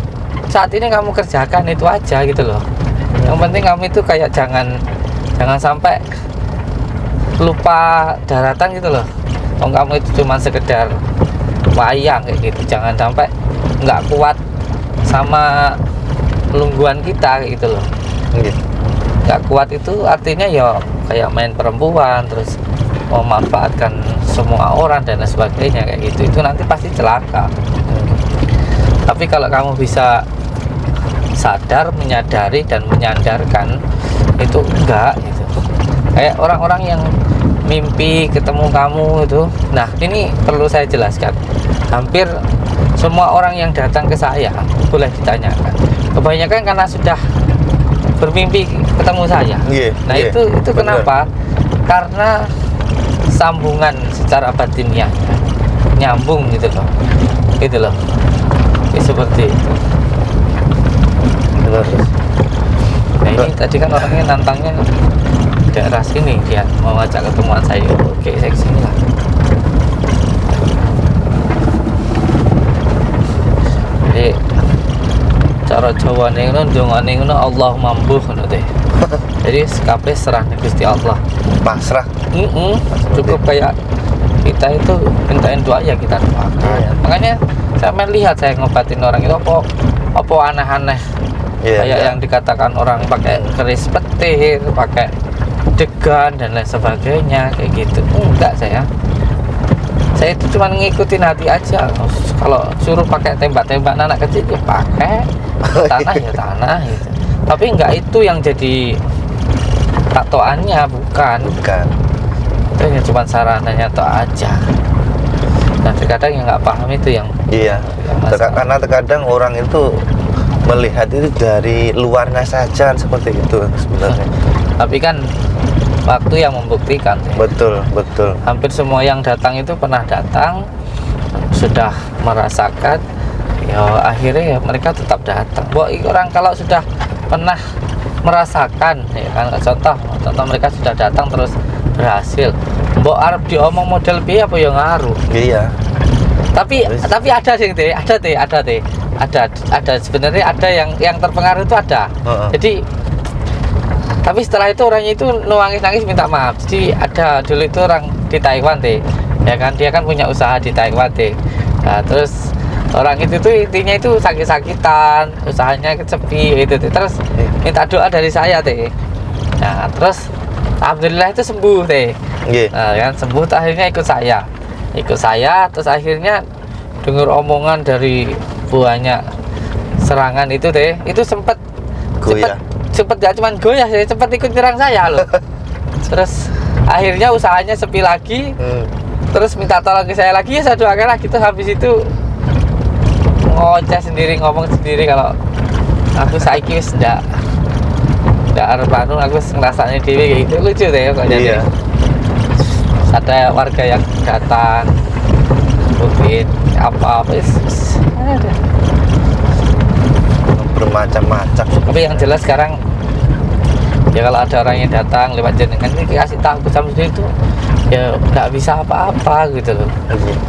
saat ini kamu kerjakan itu aja gitu loh. Yang penting kamu itu kayak jangan sampai lupa daratan gitu loh. Kamu itu cuma sekedar wayang kayak gitu. Jangan sampai nggak kuat sama lungguan kita kayak gitu loh. Nggak kuat itu artinya ya kayak main perempuan, terus memanfaatkan semua orang dan sebagainya kayak gitu. Itu nanti pasti celaka. Tapi kalau kamu bisa sadar, menyadari dan menyadarkan itu enggak gitu. Kayak orang-orang yang mimpi ketemu kamu itu. Nah, ini perlu saya jelaskan. Hampir semua orang yang datang ke saya boleh ditanyakan. Kebanyakan karena sudah bermimpi ketemu saya. Nah, itu kenapa? Karena sambungan secara batiniah nyambung gitu loh. Gitu loh. Seperti itu. Nah, ini tadi kan orangnya nantangnya daerah sini, dia mau ngajak ketemuan saya. Oke, saya kesini lah. Jadi cara Jawa nih ndongane ngono Allah mambuh ngono teh. Jadi kabeh serah ning Gusti Allah. Pasrah. Cukup kayak kita itu mintain doa ya kita doakan. Makanya saya melihat saya ngobatin orang itu apa aneh-aneh. Kayak yang dikatakan orang pakai keris petir, pakai degan dan lain sebagainya kayak gitu. Enggak, saya itu cuma ngikutin hati aja. Kalau suruh pakai tembak-tembak anak kecil ya pakai, tanah ya tanah gitu. Tapi enggak itu yang jadi tatoannya, bukan. Itu hanya cuma sarananya tok aja. Nah, terkadang yang nggak paham itu yang karena terkadang orang itu melihat itu dari luarnya saja seperti itu sebenarnya. Tapi kan waktu yang membuktikan. Betul. Hampir semua yang datang itu pernah datang, sudah merasakan, ya akhirnya ya mereka tetap datang. Orang kalau sudah pernah merasakan, ya kan, contoh mereka sudah datang terus berhasil. Mbok arep diomong model piye apa ya ngaruh. Iya. Tapi ada sih ada sebenarnya ada yang terpengaruh itu ada. Jadi tapi setelah itu orangnya itu nangis minta maaf. Jadi ada dulu itu orang di Taiwan ya kan, dia kan punya usaha di Taiwan Nah, terus orang itu tuh intinya itu sakit-sakitan, usahanya sepi gitu terus minta doa dari saya Nah, terus alhamdulillah itu sembuh Nah, kan sembuh, akhirnya ikut saya terus akhirnya dengar omongan dari banyak serangan itu itu sempat gak cuman goyah, sempat ikut nyerang saya loh. Terus akhirnya usahanya sepi lagi, terus minta tolong ke saya lagi, ya saya doakan lagi. Terus habis itu ngoceh sendiri, ngomong sendiri kalau aku saiki wis ndak arep anu, aku ngrasane dhewe kayak gitu. Lucu kok jadi. Ada warga yang datang mungkin apa ada bermacam-macam. Tapi yang jelas sekarang ya kalau ada orang yang datang lewat jenengan ini kasih tahu sendiri itu ya nggak bisa apa-apa gitu loh.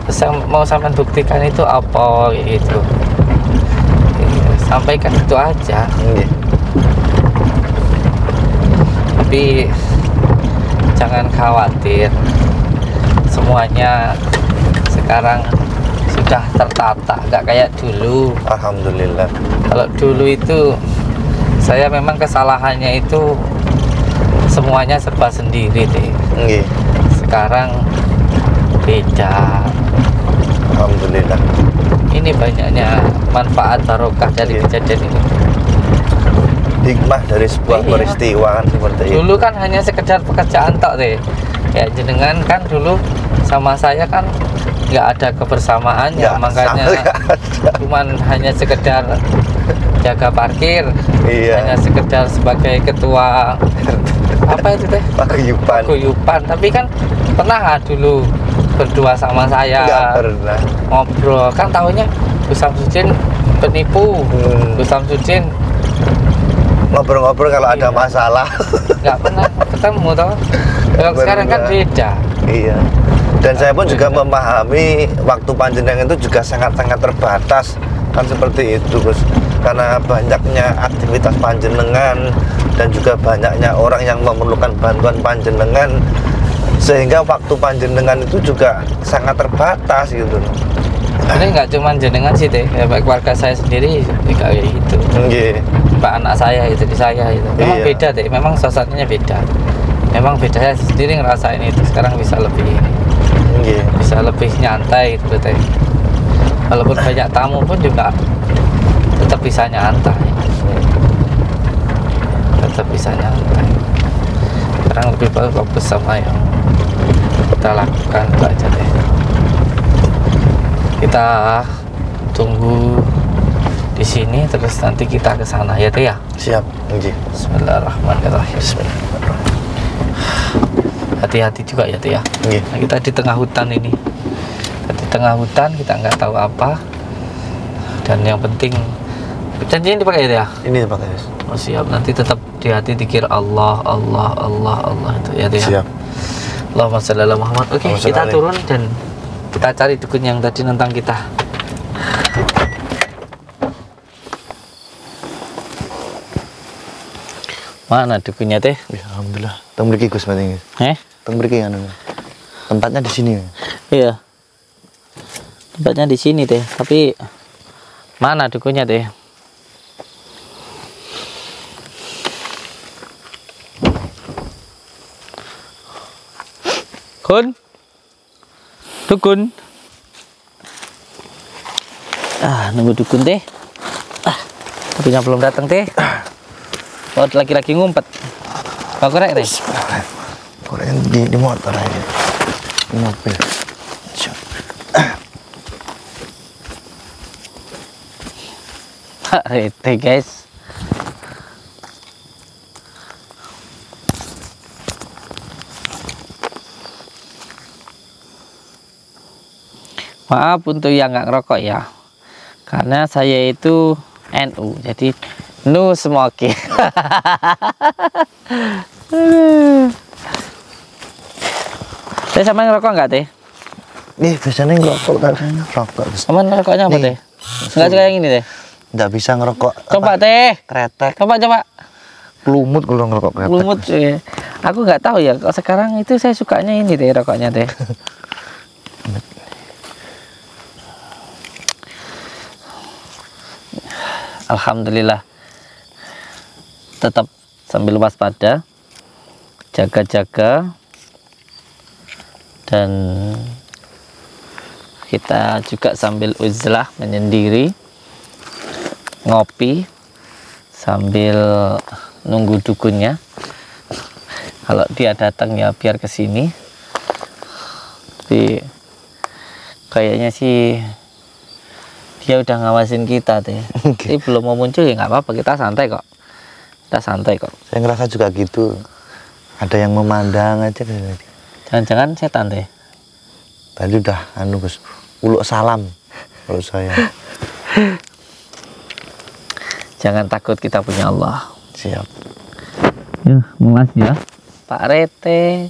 Terus mau sampean buktikan itu apa gitu, sampaikan itu aja. Tapi jangan khawatir, semuanya sekarang sudah tertata, nggak kayak dulu. Alhamdulillah. Kalau dulu itu saya memang kesalahannya itu semuanya serba sendiri Sekarang beda. Alhamdulillah. Ini banyaknya manfaat barokah dari kejadian ini. Hikmah dari sebuah Iya. peristiwa kan seperti itu. Dulu kan hanya sekedar pekerjaan tok deh. Ya jenengan kan dulu sama saya kan nggak ada kebersamaannya, Nggak, makanya sama nggak ada. cuman hanya sekedar jaga parkir, Iya. hanya sekedar sebagai ketua apa itu teh? Paguyuban. Paguyuban. Tapi kan pernah nggak dulu berdua sama saya Nggak pernah. ngobrol, kan tahunya Gus Samsudin penipu, Gus Samsudin Ngobrol-ngobrol kalau ada Iya. masalah. nggak pernah ketemu toh. Kalau sekarang kan Benar. beda. Iya. Dan saya pun juga memahami waktu panjenengan itu juga sangat-sangat terbatas kan seperti itu, Gus. Karena banyaknya aktivitas panjenengan dan juga banyaknya orang yang memerlukan bantuan panjenengan, sehingga waktu panjenengan itu juga sangat terbatas gitu. Ini nggak cuma jenengan sih teh, ya, keluarga saya sendiri juga kayak gitu. Nggih. Pak anak saya, istri saya itu. Memang Iya. beda deh, memang suasananya beda. Memang beda, saya sendiri ngerasain itu. Sekarang bisa lebih Nggih. nyantai gitu teh. Walaupun banyak tamu pun juga tetap bisa nyantai. Tetap bisa nyantai. Sekarang lebih fokus sama yang kita lakukan itu aja deh. Kita tunggu di sini terus nanti kita ke sana ya teh ya. Siap. Nggih. Bismillahirrahmanirrahim. Hati-hati juga ya teh ya. Nggih. Nah, kita di tengah hutan ini. Di tengah hutan kita nggak tahu apa. Dan yang penting janjinya dipakai ya. Ini pakai. Oh, siap. Nanti tetap di hati dikir Allah, Allah, Allah, Allah itu ya teh ya. Siap. Allahumma shalli ala Muhammad. Oke, Allahumma kita shalli. turun dan kita cari dukun yang tadi nentang kita. Mana dukunnya teh? Ya, alhamdulillah. Teng mriki Gus penting. Teng mriki anu. Tempatnya di sini. Iya. Tempatnya di sini teh, tapi mana dukunnya teh? Kun? Dukun? Nunggu dukun teh. Tapi belum datang teh. Oh, laki-laki ngumpet. Kau korek teh? Korek di motor aja. Di mobil. Siap. Rete guys. Maaf untuk yang nggak ngerokok ya, karena saya itu NU, jadi no smoking. Teh sama ngerokok nggak teh? Nih biasanya ngerokok kan rokok. Sama ngerokoknya apa Nih. teh? Nggak suka yang ini teh? Nggak bisa ngerokok. Coba apa, teh, kretek. coba. Lumut kalau ngerokok kretek. Lumut ya. Aku nggak tahu ya, kok sekarang itu saya sukanya ini teh rokoknya teh. Alhamdulillah, tetap sambil waspada, jaga-jaga, dan kita juga sambil uzlah menyendiri, ngopi sambil nunggu dukunnya. Kalau dia datang ya biar kesini. Tapi kayaknya sih dia udah ngawasin kita teh. Tapi belum mau muncul ya nggak apa-apa, kita santai kok. Kita santai kok. Saya ngerasa juga gitu. Ada yang memandang aja dari tadi. Jangan-jangan setan teh. Tadi udah anu Gus, uluk salam kalau saya. Jangan takut, kita punya Allah. Siap. Ya, mulas ya. Pak Rete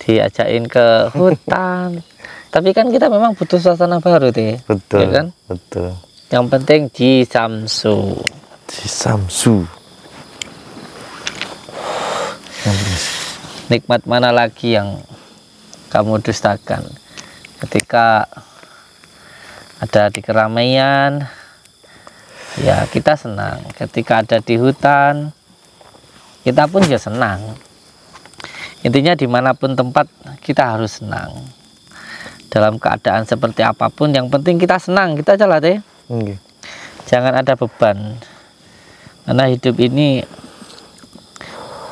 diajakin ke hutan. Tapi kan kita memang butuh suasana baru teh. Betul. Ya kan? Betul. Yang penting di Samsu. Si Samsu. Nikmat mana lagi yang kamu dustakan? Ketika ada di keramaian, ya kita senang. Ketika ada di hutan, kita pun ya senang. Intinya dimanapun tempat kita harus senang, dalam keadaan seperti apapun, yang penting kita senang, kita aja lah teh. Jangan ada beban, karena hidup ini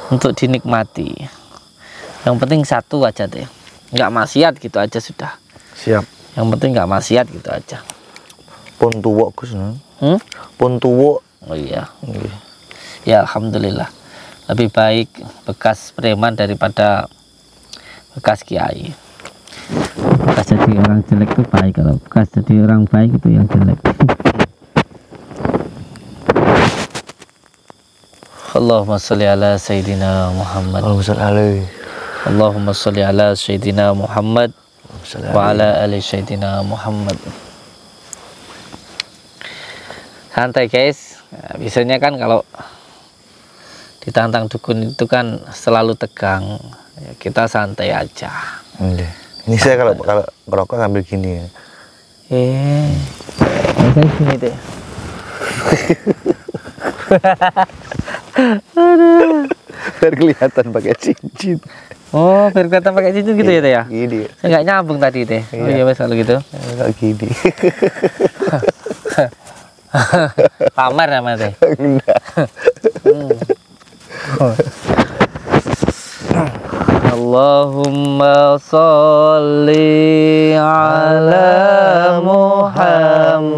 untuk dinikmati. Yang penting satu aja deh, nggak maksiat gitu aja sudah. Siap. Yang penting nggak maksiat gitu aja. Pun tuwo Gus. Pun tuwo. Oh iya. Ya alhamdulillah. Lebih baik bekas preman daripada bekas kiai. Bekas jadi orang jelek itu baik, kalau bekas jadi orang baik itu yang jelek. Allahumma sholli ala Sayyidina Muhammad. Allahumma sholli ala Sayyidina Muhammad wa ala ali Sayyidina Muhammad. Santai guys. Nah, biasanya kan kalau ditantang dukun itu kan selalu tegang. Ya, kita santai aja. Ini saya kalau ngerokok sambil gini ya. Kayak gini deh. Biar kelihatan pakai cincin. Oh, biar kelihatan pakai cincin gitu ya teh ya? Gini. Saya nggak nyambung tadi teh. Oh iya mas kalau gitu. Kayak gini. Pamer namanya teh. Enggak. Allahumma sholli ala Muhammad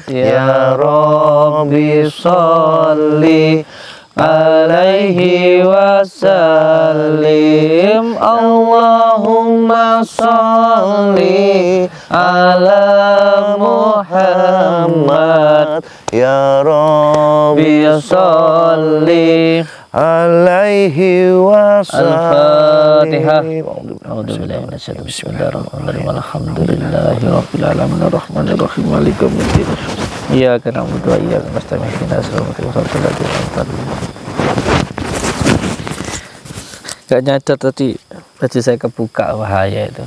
ya Rabbi sholli alaihi wasallim. Allahumma sholli ala Muhammad Ya Rabbi sholli alaihi wasallim. Al-Fatihah. A'udzubillahi minasyaitonir rajim. Bismillahirrahmanirrahim. Alhamdulillahirabbil alamin arrahmanir rahim maliki yaumiddin. Iyyaka na'budu wa iyyaka nasta'in ihdinas siratal mustaqim. Gak nyadar tadi baju saya kebuka, bahaya itu.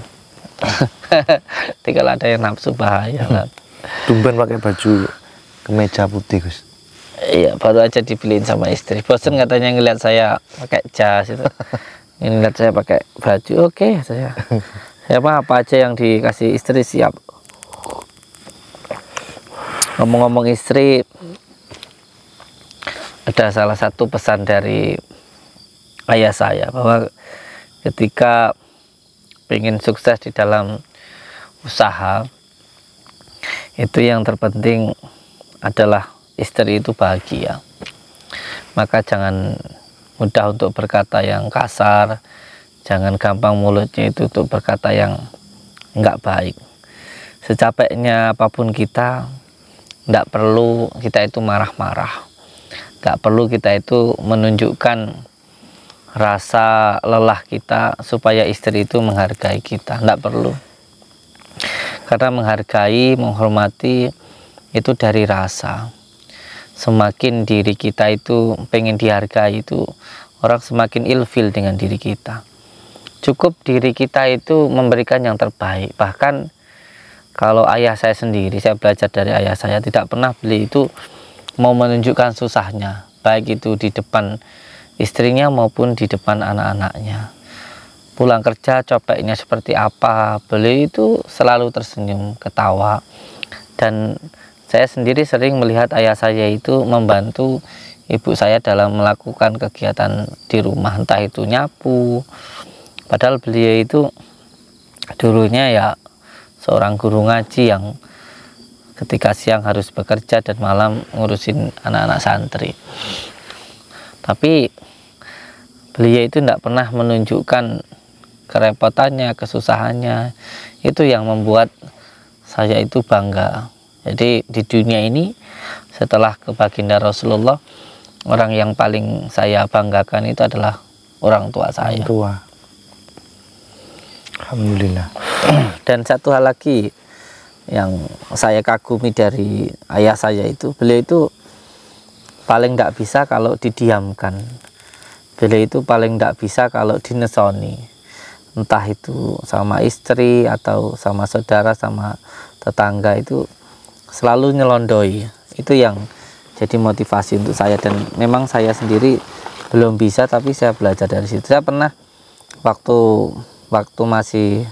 Tinggal ada yang nafsu, bahaya kan. Tumben pakai baju kemeja putih Gus. Iya, baru aja dibeliin sama istri. Bosen katanya ngeliat saya pakai jas itu. Ini lihat saya pakai baju, oke saya. Saya mah apa aja yang dikasih istri siap. Ngomong-ngomong istri, ada salah satu pesan dari ayah saya bahwa ketika ingin sukses di dalam usaha, itu yang terpenting adalah istri itu bahagia. Maka jangan mudah untuk berkata yang kasar, jangan gampang mulutnya itu untuk berkata yang enggak baik. Secapeknya apapun kita, enggak perlu kita itu marah-marah, enggak perlu kita itu menunjukkan rasa lelah kita supaya istri itu menghargai kita, enggak perlu. Karena menghargai, menghormati itu dari rasa. Semakin diri kita itu pengen dihargai, itu orang semakin ilfil dengan diri kita. Cukup diri kita itu memberikan yang terbaik. Bahkan kalau ayah saya sendiri, saya belajar dari ayah saya, tidak pernah beliau itu mau menunjukkan susahnya, baik itu di depan istrinya maupun di depan anak-anaknya. Pulang kerja copeknya seperti apa, beliau itu selalu tersenyum, ketawa. Dan saya sendiri sering melihat ayah saya itu membantu ibu saya dalam melakukan kegiatan di rumah, entah itu nyapu. Padahal beliau itu dulunya ya seorang guru ngaji yang ketika siang harus bekerja dan malam ngurusin anak-anak santri. Tapi beliau itu tidak pernah menunjukkan kerepotannya, kesusahannya. Itu yang membuat saya itu bangga. Jadi di dunia ini setelah ke baginda Rasulullah, orang yang paling saya banggakan itu adalah orang tua saya. Orang tua. Alhamdulillah. Dan satu hal lagi yang saya kagumi dari ayah saya itu, beliau itu paling tidak bisa kalau didiamkan. Beliau itu paling tidak bisa kalau dinesoni. Entah itu sama istri atau sama saudara, sama tetangga, itu selalu nyelondoi. Itu yang jadi motivasi untuk saya, dan memang saya sendiri belum bisa, tapi saya belajar dari situ. Saya pernah waktu masih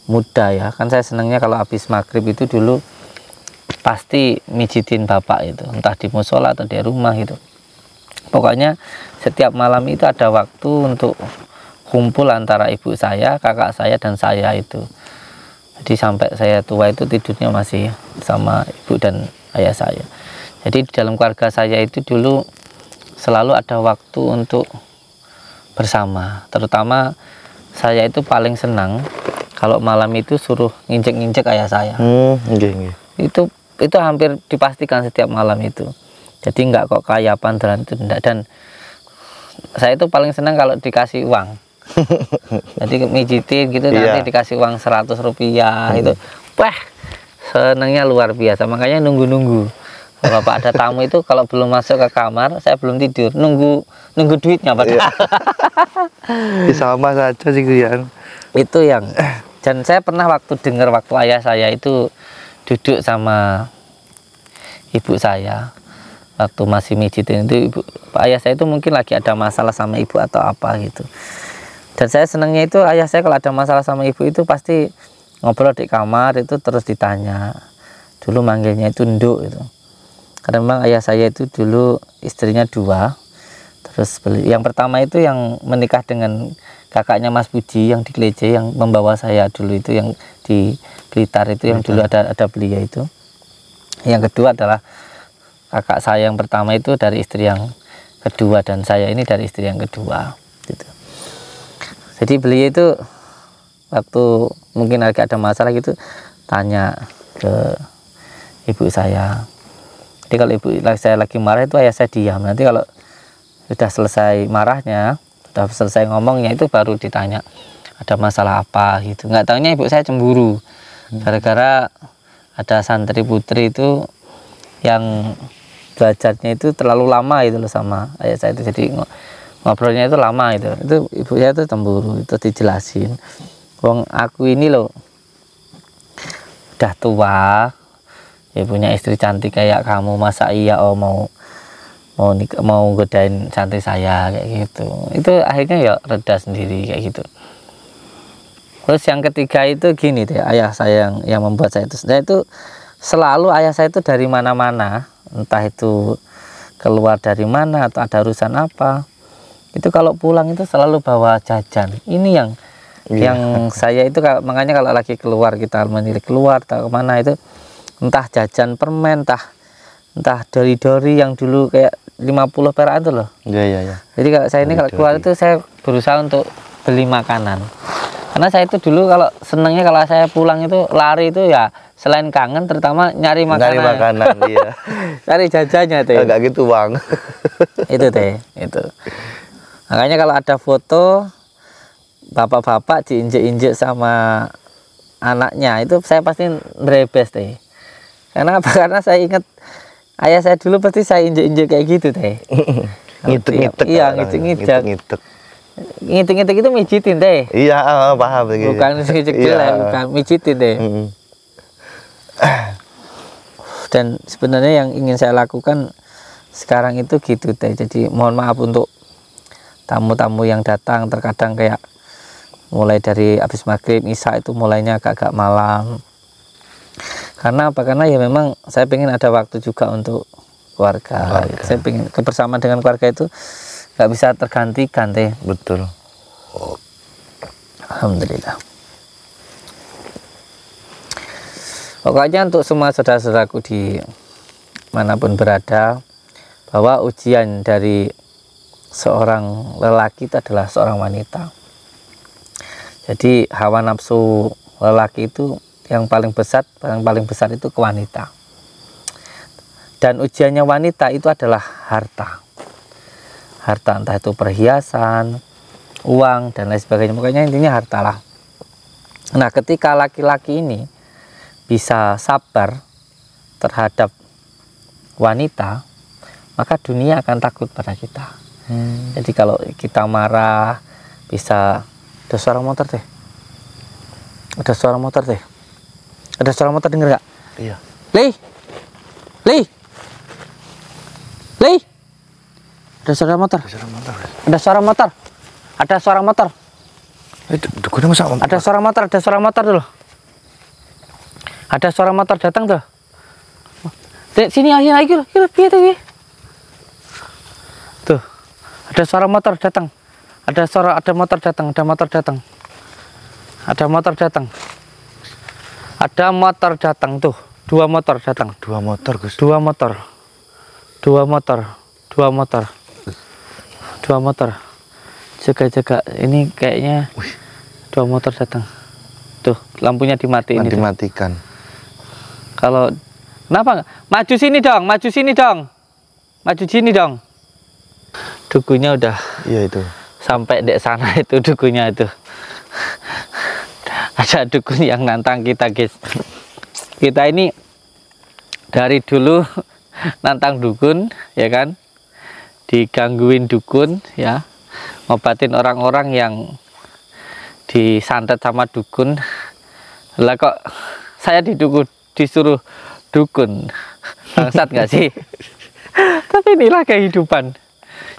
muda ya, kan saya senangnya kalau habis maghrib itu dulu pasti mijitin bapak itu, entah di musola atau di rumah gitu. Pokoknya setiap malam itu ada waktu untuk kumpul antara ibu saya, kakak saya, dan saya itu. Jadi sampai saya tua itu tidurnya masih sama ibu dan ayah saya. Jadi di dalam keluarga saya itu dulu selalu ada waktu untuk bersama. Terutama saya itu paling senang kalau malam itu suruh nginjek-nginjek ayah saya. Itu hampir dipastikan setiap malam itu. Jadi nggak kok kayapan itu enggak. Dan saya itu paling senang kalau dikasih uang. Jadi mijitin gitu, nanti dikasih uang 100 rupiah itu. Wah, senangnya luar biasa. Makanya nunggu-nunggu. Kalau Bapak ada tamu itu kalau belum masuk ke kamar, saya belum tidur. Nunggu duitnya padahal. Sama saja sih Gian. Itu yang. Dan saya pernah waktu dengar waktu ayah saya itu duduk sama ibu saya waktu masih mijitin itu, ayah saya itu mungkin lagi ada masalah sama ibu atau apa gitu. Dan saya senangnya itu ayah saya kalau ada masalah sama ibu itu pasti ngobrol di kamar itu terus ditanya. Dulu manggilnya itu nduk itu. Karena memang ayah saya itu dulu istrinya 2. Terus yang pertama itu yang menikah dengan kakaknya Mas Budi yang di Kleje, yang membawa saya dulu itu, yang di Blitar itu, yang dulu ada beliau itu. Yang kedua adalah kakak saya yang pertama itu dari istri yang kedua, dan saya ini dari istri yang kedua gitu. Jadi beliau itu waktu mungkin lagi ada masalah gitu tanya ke ibu saya. Jadi kalau ibu saya lagi marah itu ayah saya diam. Nanti kalau sudah selesai marahnya, sudah selesai ngomongnya, itu baru ditanya ada masalah apa gitu. Nggak taunya ibu saya cemburu gara-gara ada santri putri itu yang belajarnya itu terlalu lama itu loh sama ayah saya itu. Jadi ngobrolnya itu lama itu ibu saya itu cemburu. Itu dijelasin, wong aku ini loh udah tua ya, punya istri cantik kayak kamu, masa iya mau godain santri saya kayak gitu. Itu akhirnya ya reda sendiri kayak gitu. Terus yang ketiga itu gini deh, ayah saya yang membuat saya itu selalu ayah saya itu dari mana-mana, entah itu keluar dari mana atau ada urusan apa, itu kalau pulang itu selalu bawa jajan. Ini yang saya itu makanya kalau lagi keluar, kita memilih keluar atau kemana itu, entah jajan permen, entah dori-dori yang dulu kayak 50 perak itu loh. Iya. Jadi kalau saya ini kalau keluar itu saya berusaha untuk beli makanan. Karena saya itu dulu kalau senangnya kalau saya pulang itu lari itu ya selain kangen, terutama nyari makanan. Nyari makanan, iya. Cari jajannya teh. Enggak gitu bang. Itu teh, itu. Makanya kalau ada foto bapak-bapak diinjek-injek sama anaknya itu saya pasti ngerebes teh. Karena apa? Karena saya ingat ayah saya dulu pasti saya injek-injek kayak gitu teh. Ngitek-ngitek. Iya, ngitek-ngitek. Ngitek-ngitek itu mijitin teh. Iya, paham begitu. Bukan ngicek jelek, bukan mijitin teh. Dan sebenarnya yang ingin saya lakukan sekarang itu gitu teh. Jadi mohon maaf untuk tamu-tamu yang datang, terkadang kayak mulai dari habis maghrib, isya itu mulainya agak-agak malam. Karena apa? Karena ya memang saya pengen ada waktu juga untuk keluarga. Saya pengen kebersamaan dengan keluarga itu nggak bisa tergantikan teh. Betul. Alhamdulillah. Pokoknya untuk semua saudara-saudaraku di manapun berada, bahwa ujian dari seorang lelaki itu adalah seorang wanita. Jadi hawa nafsu lelaki itu yang paling besar itu ke wanita. Dan ujiannya wanita itu adalah harta. Harta entah itu perhiasan, uang dan lain sebagainya. Pokoknya intinya harta lah. Nah, ketika laki-laki ini bisa sabar terhadap wanita, maka dunia akan takut pada kita. Jadi kalau kita marah, bisa ada suara motor teh. Ada suara motor teh. Ada suara motor, denger gak? Iya. Li. Ada suara motor. Ada suara motor. Dukunnya masa Ada suara motor dulu. Ada suara motor datang tuh. Sini lagi, piye. Tuh. Ada suara motor datang. Ada motor datang. Tuh. Dua motor datang. Dua motor, Gus. Dua motor. Jaga. Ini kayaknya dua motor datang. Tuh, lampunya dimatiin. Dimatikan. Kalau kenapa nggak? Maju sini dong. Dukunya udah. Iya itu. Sampai dek sana itu dukunya itu. Ada dukun yang nantang kita, guys. Kita ini dari dulu nantang dukun, ya kan? Digangguin dukun, ya. Ngobatin orang-orang yang disantet sama dukun. Lah kok saya disuruh dukun. Bangsat nggak sih? Tapi inilah kehidupan.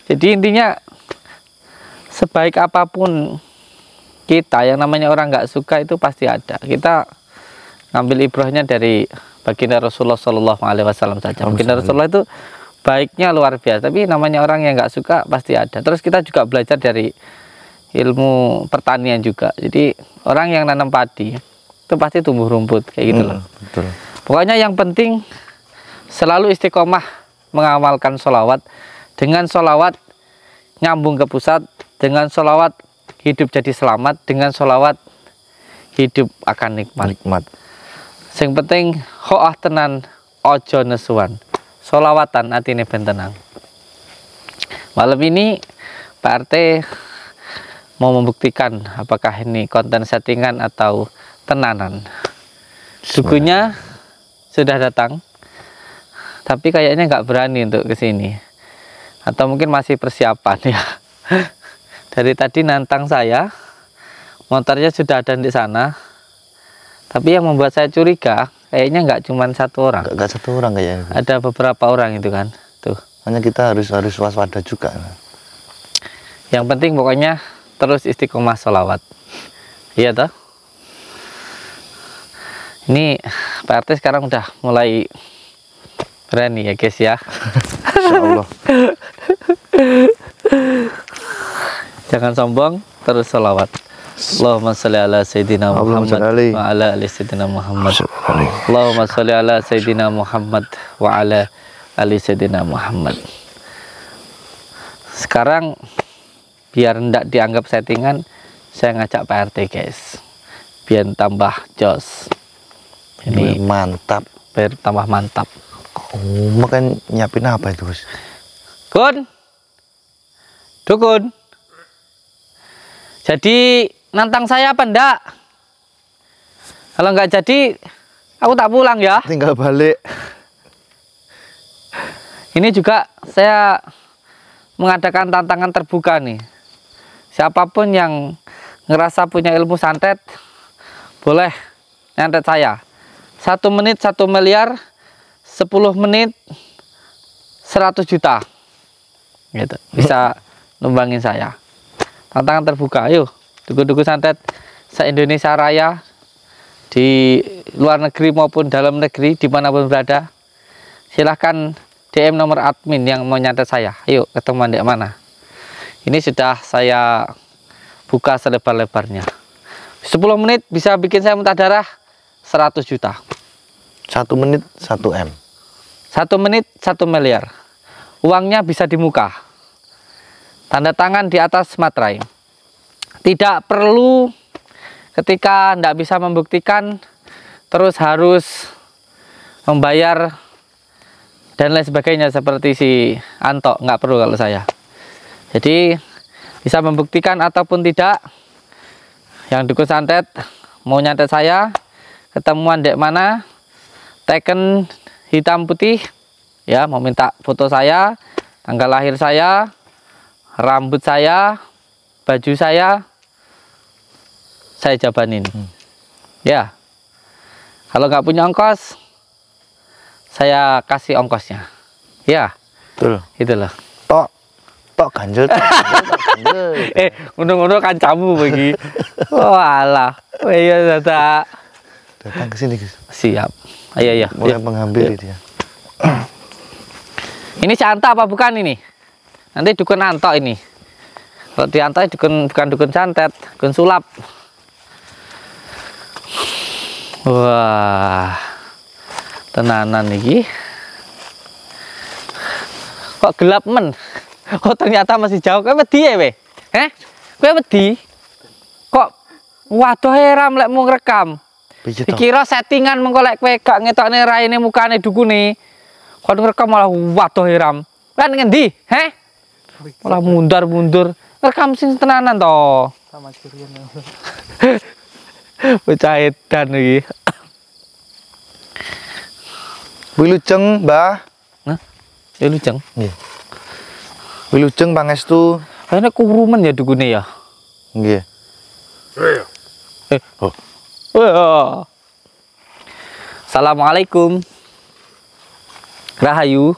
Jadi intinya sebaik apapun kita, yang namanya orang nggak suka itu pasti ada. Kita ngambil ibrahnya dari baginda Rasulullah SAW saja. Baginda Rasulullah itu baiknya luar biasa, tapi namanya orang yang nggak suka pasti ada. Terus kita juga belajar dari ilmu pertanian juga. Jadi orang yang nanam padi itu pasti tumbuh rumput kayak gitu loh. Betul. Pokoknya yang penting selalu istiqomah mengamalkan sholawat. Dengan sholawat nyambung ke pusat, dengan sholawat hidup jadi selamat, dengan sholawat hidup akan nikmat. Yang penting ho'ah tenan ojo nesuan, sholawatan atine ben tenang. Malam ini Pak RT mau membuktikan apakah ini konten settingan atau tenanan. Dukunya sudah datang, tapi kayaknya nggak berani untuk kesini, atau mungkin masih persiapan ya. Dari tadi nantang saya, motornya sudah ada di sana, tapi yang membuat saya curiga kayaknya nggak cuma satu orang. Nggak satu orang kayaknya. Ada beberapa orang itu kan. Tuh. Hanya kita harus waspada juga. Yang penting pokoknya terus istiqomah sholawat. Iya toh. Ini Pak RT sekarang udah mulai berani ya guys ya. Insya Allah. Jangan sombong, terus sholawat. Allahumma sholli ala Sayyidina Muhammad wa ala ali Sayyidina Muhammad. Allahumma sholli ala Sayyidina Muhammad wa ala ali Sayyidina Muhammad. Sekarang biar tidak dianggap settingan, saya ngajak Pak RT guys, biar tambah jos. Ini mantap, biar tambah mantap. Oh, makan nyiapin apa itu, Gus? Dukun. Jadi nantang saya apa enggak? Kalau nggak jadi, aku tak pulang ya. Tinggal balik. Ini juga saya mengadakan tantangan terbuka nih. Siapapun yang ngerasa punya ilmu santet, boleh nyantet saya. 1 menit 1 miliar, 10 menit 100 juta. Gitu. Bisa numbangin saya. Tantangan terbuka, ayo dukun-dukun santet se-Indonesia Raya, di luar negeri maupun dalam negeri, dimanapun berada, silahkan DM nomor admin yang mau nyantet saya. Ayo ketemuan di mana. Ini sudah saya buka selebar-lebarnya. 10 menit bisa bikin saya muntah darah 100 juta. 1 menit 1 M. 1 menit 1 miliar. Uangnya bisa di muka. Tanda tangan di atas materai. Tidak perlu ketika tidak bisa membuktikan terus harus membayar dan lain sebagainya seperti si Anto. Nggak perlu kalau saya. Jadi bisa membuktikan ataupun tidak, yang dukun santet mau nyantet saya, ketemuan dek mana, teken hitam putih ya, mau minta foto saya, tanggal lahir saya, rambut saya, baju saya jabanin. Ya, kalau nggak punya ongkos, saya kasih ongkosnya. Ya, betul. Itu loh. Tok. tok ganjel. Ngono-ngono kancamu begini. Oh alah. Oh iya Tata. Datang ke sini, Gus. Siap. Ayo. Mulai mengambil dia. Ini santai apa bukan ini? Nanti dukun antok ini. Kalau di antok bukan dukun santet, dukun sulap. Wah. Tenanan iki. Kok gelap men? Oh ternyata masih jauh. Kowe wedi ya, we? Kowe wedi? Kok waduh heram lek mau ngerekam. Dikira settingan mengko lek kowe gak ngetokne raine mukane dukune. Kok ngerekam malah waduh heram. Lan ngendi? Malah mundur. Ngerekam sing tenanan to. Sama curian. Bocah edan iki. Wilujeng, Mbah. Nah, ya lujeng. Nggih. Wilujeng pangestu. Kayaknya kurumen ya dukune ya. Nggih. Assalamualaikum. Rahayu.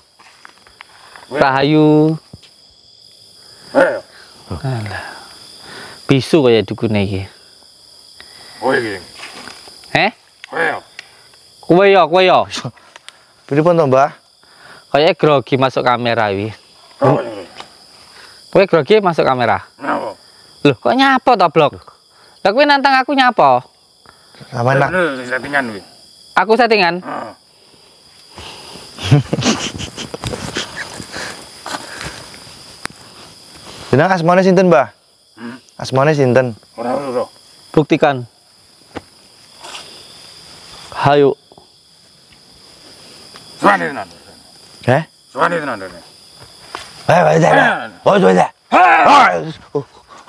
Alah. Bisu kaya dukune iki. Kowe ya. Pripun to, Mbah? Kayak grogi masuk kamera wi. Kowe grogi masuk kamera. Loh, kok nyapa to, Blok? Lah kowe nantang aku nyapa? Sampeyan nak Settingan wi. Aku settingan. jeneng asmane sinten, Mbah? Asmane sinten? Ora. Buktikan. Hayu. Suwane tenan. Suwane tenan.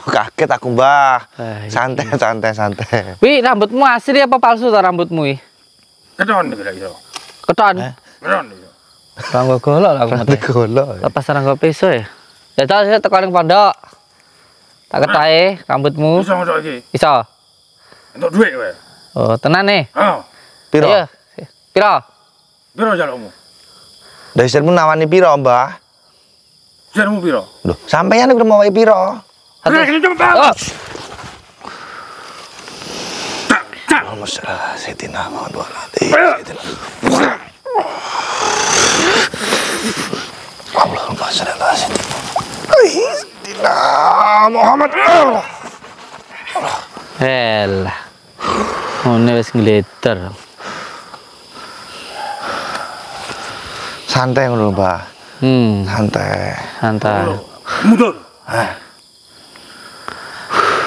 Kaget aku, Mbah. Santai. Wi, rambutmu asli apa palsu ta rambutmu wi? Keton iki iso. Keton. Keton iso. Ranggo golok lah aku mati. Golok. Lepas ranggo peso ya. Ya tau saya teko ning pondok. Tak ketahe rambutmu. Iso ngono iki. Iso. Entuk dhuwit kowe. Oh, tenan nih. Piro? Ayo. Piro jalukmu? Dasarmu nawani piro, Mbah? Jarmu piro? Loh, sampeyan udah mau piro? Oh. Masalah Sayyidina Muhammad Allahumma shalli ala Sayyidina Muhammad. Elah. Ngono wis ngleter. Santai ngono, Mbah. Santai. Mundur.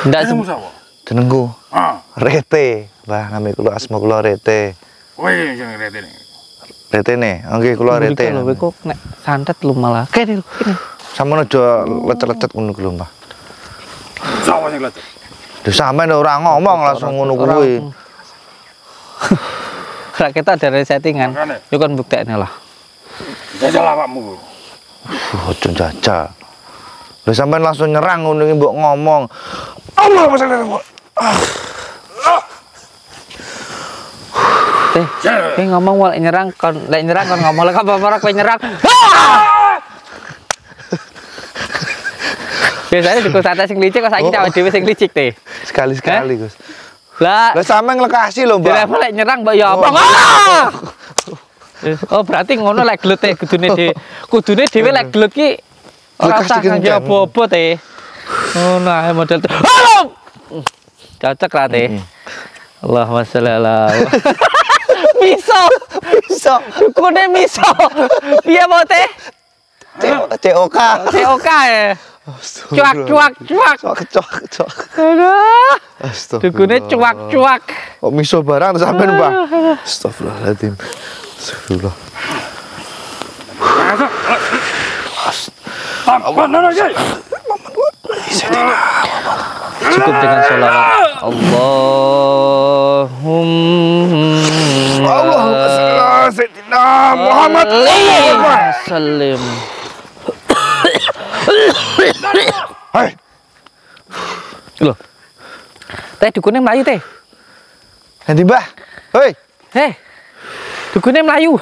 Ndak Jenengku. Rete. Mbah, nami kula asma kula Rete. Kowe jeneng Rete. Rete ne, nggih kula Rete. Lho kok nek santet lu malah. Kene. Sampun aja lecet-lecet ngono lho, Mbah. Sapa sing lecet? Lho sampean ora ngomong langsung ngono kuwi. Ora kita dari settingan. Yo kon buktekne lah. Jajal awakmu. Ojo jajal. Lho sampean langsung nyerang ngono iki mbok ngomong. Allah masalah. Kowe ngomong lek nyerang kon ngomong lek apa kowe nyerang. Biasanya dukun santet sing licik kok saiki awake dhewe sing licik teh. Sekali-sekali, Gus. Lah sampean nglekasi lho, Mbak. Lah lek nyerang mbok ya apa? Oh, berarti ngono lek gelut teh kudune dhewe lek gelut ki ora usah nganggo apa-apa teh. Ngono ae model. Cocok lah teh. Allahumma sholli ala. Miso. Dukune miso. Piye mau teh? COK ya. Cuak. Aduh. Dukune cuak. Kok miso barang sampean, Mbah? Astagfirullahaladzim. Astagfirullah. Cukup dengan sholawat. Allahumma Sayyidina Muhammad sallim. Hai. Loh. Teh dukune melayu teh. Nanti, Mbah. Hei. Dukune melayu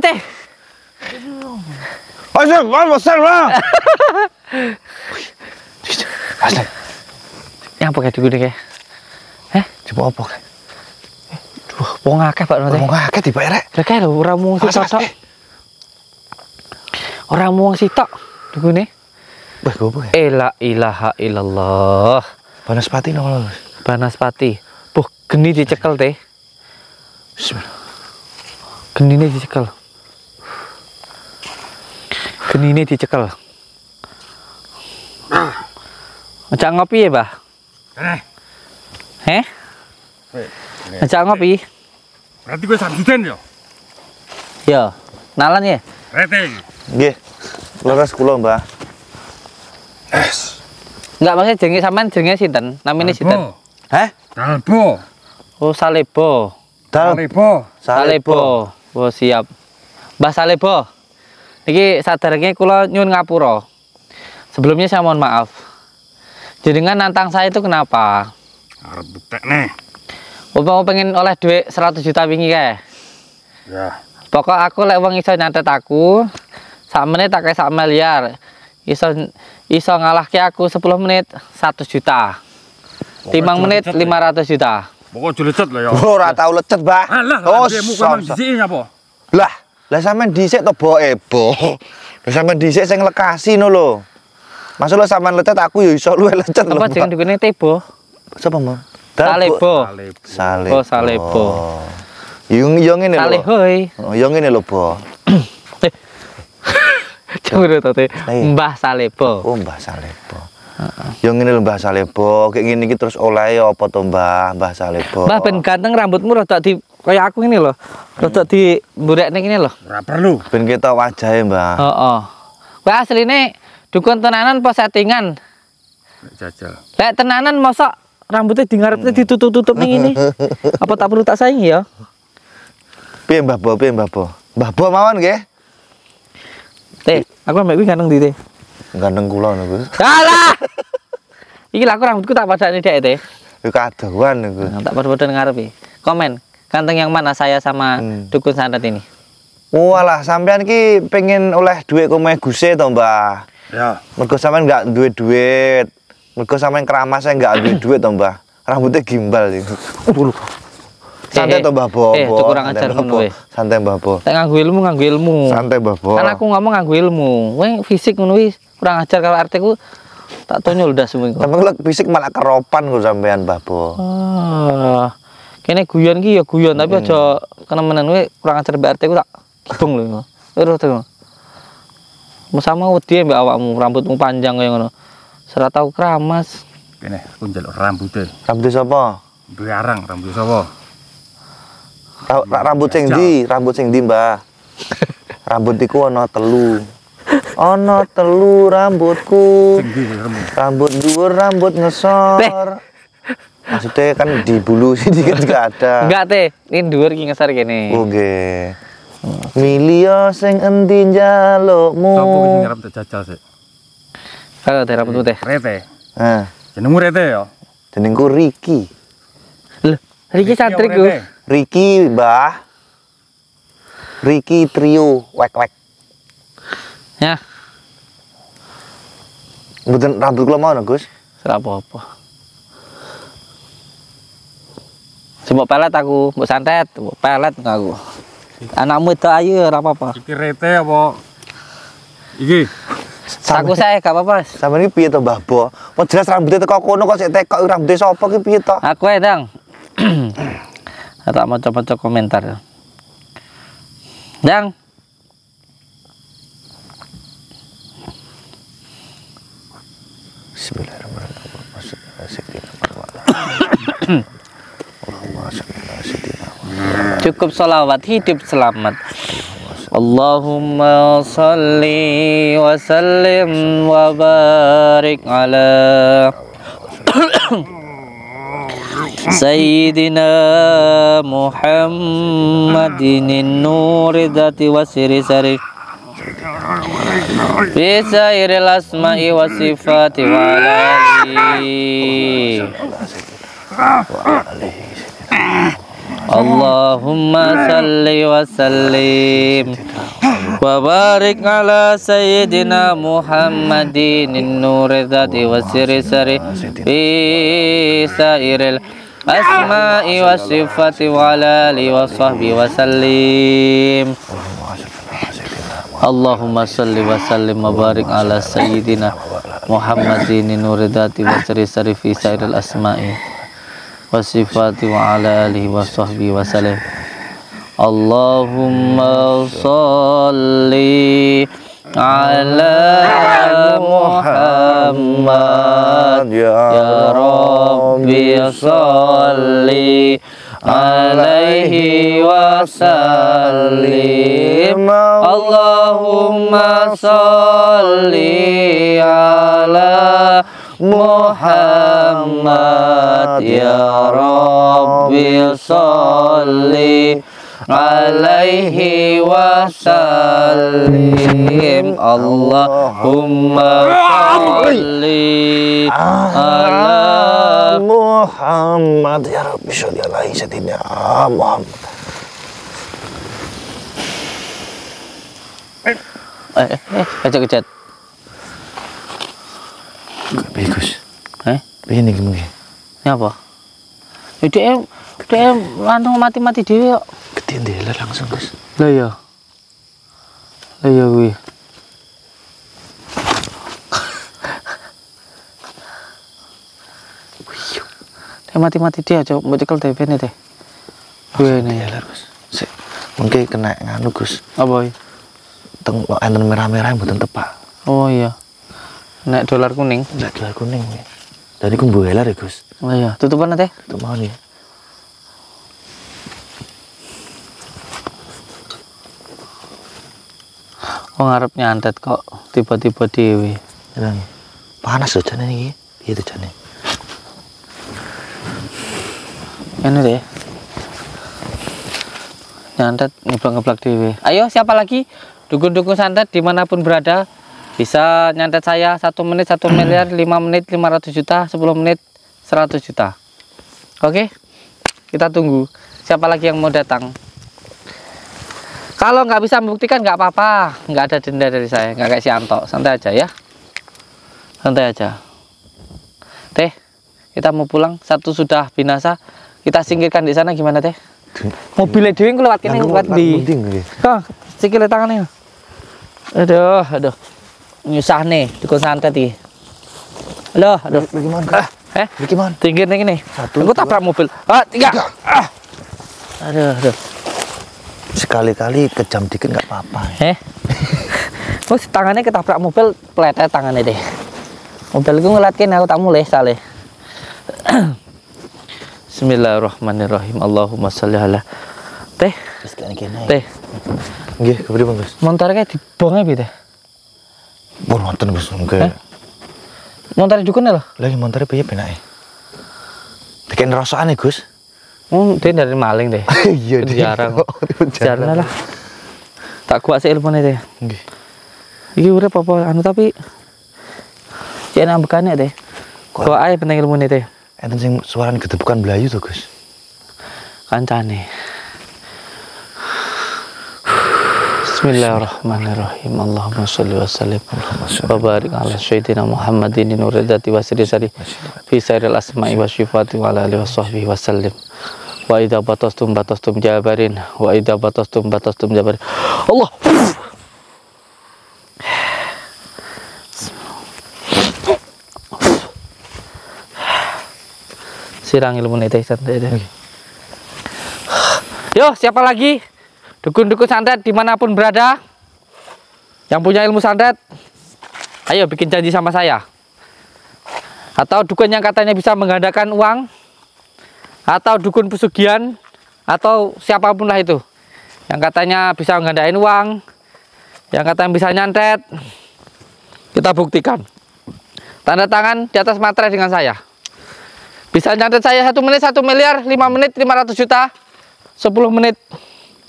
teh. Ayo, besar lah. Asli. Yang apa kayak digune kayak? Coba apa kayak? Wong akeh Pak Note. Wong akeh dibayar rek. Lah kae lho ora mung sitok tok. Ora mung sitok digune. Wah, gopo ya? La ilaha illallah. Banaspati nang. Banaspati. Buh, geni dicekel teh. Bismillah. Genine dicekel. Genine dicekel. Ngajak ngopi ya, Bah? Ngajak ngopi? Berarti gue samsuden ya? Ya, nalan ya? Rete. Nggih. Leres kula, Mbah. Enggak, maksudnya jenenge sampean jenenge sinten? Namine sinten? Hah? Dalbo. Oh, Salebo. Dalbo. Salebo. Oh, siap. Mbah Salebo. Niki saderenge kula nyuwun ngapura. Sebelumnya saya mohon maaf. Jenengan nantang saya itu kenapa? Arep buktek nih. Mau pengen oleh duit 100 juta wingi kae. Ya. Pokok aku lek wong iso nyantet aku, sak menit tak kayak 1 miliar. Iso ngalahke aku 10 menit 100 juta. 5 menit 500 juta. Pokok julecet lah ya. Ora tau lecet, Mbah. Alah, demu kan disiki apa? Lah sampean dhisik to Bo. Lah sampean dhisik sing lekasi no lho. Masuk lo sampean lecet aku ya iso luwe lecet lho. Apa jeneng digune Tebo? Sapa, Mbah? Salebo. Salebo. Oh, Salebo. Yo ngene lho. Salehoi. Oh, yo ngene lho, Bo. Cemburu to te. Mbah Salebo. Oh, Mbah Salebo. Yo ngene lho, Mbah Salebo. Kayak ngene iki terus oleh ya apa to, Mbah Salebo. Mbah ben ganteng rambutmu rada di kaya aku ini lho. Rada di mburekne ngene lho. Ora perlu. Ben kita wajahe, Mbah. Heeh. Kowe asline dukun tenanan apa settingan? Jajal. Lek tenanan mosok rambutnya di ngarepnya ditutup-tutup ning ini. Apa tak perlu tak saingi ya? Piye Mbah Bo, piye Mbah Bo? Mbah Bo mawon nggih. Teh, aku ambek kuwi ganteng ndi, Teh? Ganteng kula niku. Alah. Iki lha aku rambutku tak padane dek, Teh. Yo kadoan niku. Nah, tak padha-padha ngarepe. Komen, ganteng yang mana saya sama dukun santet ini? Walah, sampean ki pengen oleh duit komeh guse to, Mbah. Ya. Mergo sampean enggak duwe duit. Mergo sampean keramas enggak duwe duit to, Mbah. Rambutnya gimbal iki. Santai to, Mbah Bo. itu kurang ajar ngono we. Santai, Mbah Bo. Lek nganggo ilmu. Santai, Mbah Bo. Kan aku ngomong nganggo ilmu. Kowe fisik ngono wis kurang ajar kalau artiku tak tonyol dah semua. Tapi lek fisik malah keropan kok sampean, Mbah Bo. Kene guyon ki ya guyon tapi aja kenemenan kowe kurang ajar mbak artiku tak kibung lho. Terus to. Sama wedi mbak awakmu, rambutmu panjang kaya ngono. Ora tau keramas. Kene aku njaluk rambutnya. Rambut sapa? Duwe arang rambut sapa? Rambut sing ndi? Rambut sing ndi, Mbah? Rambut iku ana telu. Ana telu rambutku. Sing ndi rambut? Rambut dhuwur, rambut ngesor. Maksudnya kan di bulu sini kan juga ada. Enggak, Teh. Ini dhuwur ki ngesar kene. Oh, nggih. Milio sing endi njalukmu. Sopo sing ngarep jajal sik? Kalau Teh rambutmu, Teh. Rete. Nah, Jenengmu Rete ya? jenengku Riki. Lho, Riki santriku. Riki, Mbah. Riki Trio, wek-wek. Ya, Mboten rambut kula mau, Gus. ora apa-apa. Mbok pelet aku, mbok santet, mbok pelet aku. Anakmu itu ayu ora apa-apa. Iki Rete apa? Iki. Aku saya gak apa-apa. Sampeyan iki piye to, Mbah Bo? Kok jelas rambutnya teko kono kok sik tekok rambutnya sapa ki piye to? Aku ya, Dang. Tak maca-maca komentar. Dang. Cukup salawat hidup selamat. Allahumma salli wa sallim wa barik ala Sayyidina Muhammadin nuri dhati wa siri sari bisairil asma'i wa sifati wa alihi Allahumma salli wa sallim wa barik ala sayyidina Muhammadin nuril dzati wasiri sari fi sairil asma'i wa sifati wa ala alihi wa sahbihi wa sallim. Allahumma salli wa sallim wa barik ala sayyidina Muhammadin nuril dzati wasiri sari fi sairil asma'i wa sifati wa ala alihi wa sahbihi wa sallim. Allahumma salli ala Muhammad ya Rabbi salli alaihi wa sallim. Allahumma salli ala Muhammad ya Rabbi salli alaihi wasallim. Allahumma salli ala Muhammad ya Rabbi sholli alaihi sayyidina Muhammad. Kecet-kecet. Bagus. Ini gimana? Ini apa? Dia langsung mati-mati dhewe kok. Ketindelan langsung, Gus. Lah ya. Lah ya kuwi. Dia mati-mati dia coba mbok cekel TV-ne teh. Kuwi ne ya, Gus. Sik, mungkin kena nganu, Gus. Apa iki? Teng enten merah-merah mboten tepak. Oh iya. Nek dolar kuning. Nek dolar kuning. Dari kumbu helar ya, Gus. Oh iya, tutupan teh. Tutup mau nih. Oh ngarep nyantet kok tiba-tiba dewe. Emang panas loh jane iki. Piye to jane? Ini deh. Nyantet ngeblak-ngeblak dewe. Ayo siapa lagi? Dukun-dukun santet dimanapun berada bisa nyantet saya 1 menit 1 miliar, 5 menit 500 juta, 10 menit 100 juta. Oke, kita tunggu siapa lagi yang mau datang. Kalau nggak bisa membuktikan nggak apa-apa, nggak ada denda dari saya, nggak kayak si Anto, santai aja ya, santai aja. Teh, kita mau pulang, satu sudah binasa, kita singkirkan di sana gimana teh? Mobilnya dewi ngelewat kene ngelewat di. Kah, sikile tangannya. Aduh, nyusah nih, dukun santet iki. Aduh. Bagaimana? Bagaimana? Tinggi nih ini. Aku tabrak mobil. 3. Aduh. Sekali-kali kejam dikit nggak apa-apa. Terus tangannya ketabrak mobil, peletet tangannya deh. Mobilku ngeliatin aku tak mulai saleh. Bismillahirrahmanirrahim. Allahumma sholli ala. Teh. Teh. Nggih, kepriye, Bang, Gus? Montore dibonge piye teh? Pun wonten, Gus, nggih. Montore dukune lho. Lagi montore piye penake? Bikin rasane, Gus. Dia dari maling deh. Iya, jarang. Jarang lah. Tak kuat sih ilmunya deh. Nggih. Iki urip apa anu tapi jangan ambekane deh. Kok ae penting ilmunya deh. Enten sing suarane gedebukan Melayu to, Gus. Kancane. Bismillahirrahmanirrahim. Allahumma sholli wa sallim wa barik ala sayyidina Muhammadin nuril dzati wasiri sari fi sairil asma'i wa sifati wa ala alihi wa sahbihi wa sallim. Wa idza batastum jabarin wa idza batastum jabarin. Allah. Sirang ilmu nete santai deh. Yo, siapa lagi? Dukun-dukun santet dimanapun berada yang punya ilmu santet, ayo bikin janji sama saya. Atau dukun yang katanya bisa menggandakan uang, atau dukun pesugihan, atau siapapun lah itu yang katanya bisa menggandain uang, yang katanya bisa nyantet, kita buktikan. Tanda tangan di atas materai dengan saya. Bisa nyantet saya 1 menit 1 miliar, 5 menit 500 juta, 10 menit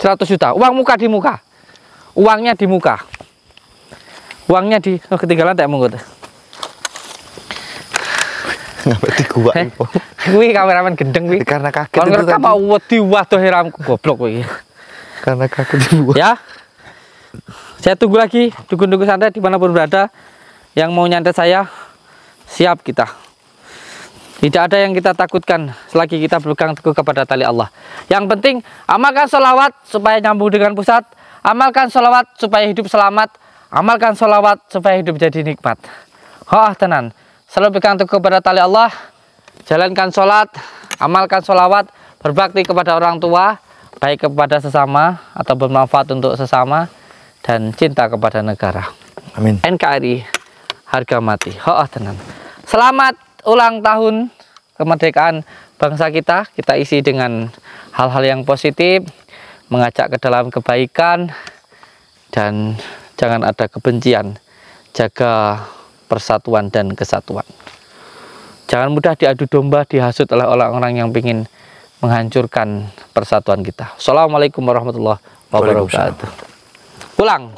100 juta. Uang muka di muka. Uangnya di muka. Uangnya di ketinggalan tak munggut. Ngapa di gua iku? Kuwi kameramen gendeng kuwi. Karena kaget itu tadi. Apa wedi waduh heramku goblok kuwi. Karena kaget di gua. Ya. Saya tunggu lagi dukun-dukun santet dimanapun berada yang mau nyantet saya, siap kita. Tidak ada yang kita takutkan selagi kita berpegang teguh kepada tali Allah. Yang penting amalkan sholawat supaya nyambung dengan pusat, amalkan sholawat supaya hidup selamat, amalkan sholawat supaya hidup jadi nikmat. Tenan, selalu pegang teguh kepada tali Allah, jalankan sholat, amalkan sholawat, berbakti kepada orang tua, baik kepada sesama atau bermanfaat untuk sesama, dan cinta kepada negara. Amin. NKRI harga mati. Tenan. Selamat ulang tahun kemerdekaan bangsa kita. Kita isi dengan hal-hal yang positif, mengajak ke dalam kebaikan, dan jangan ada kebencian. Jaga persatuan dan kesatuan. Jangan mudah diadu domba, dihasut oleh orang-orang yang ingin menghancurkan persatuan kita. Assalamualaikum warahmatullahi wabarakatuh. Pulang.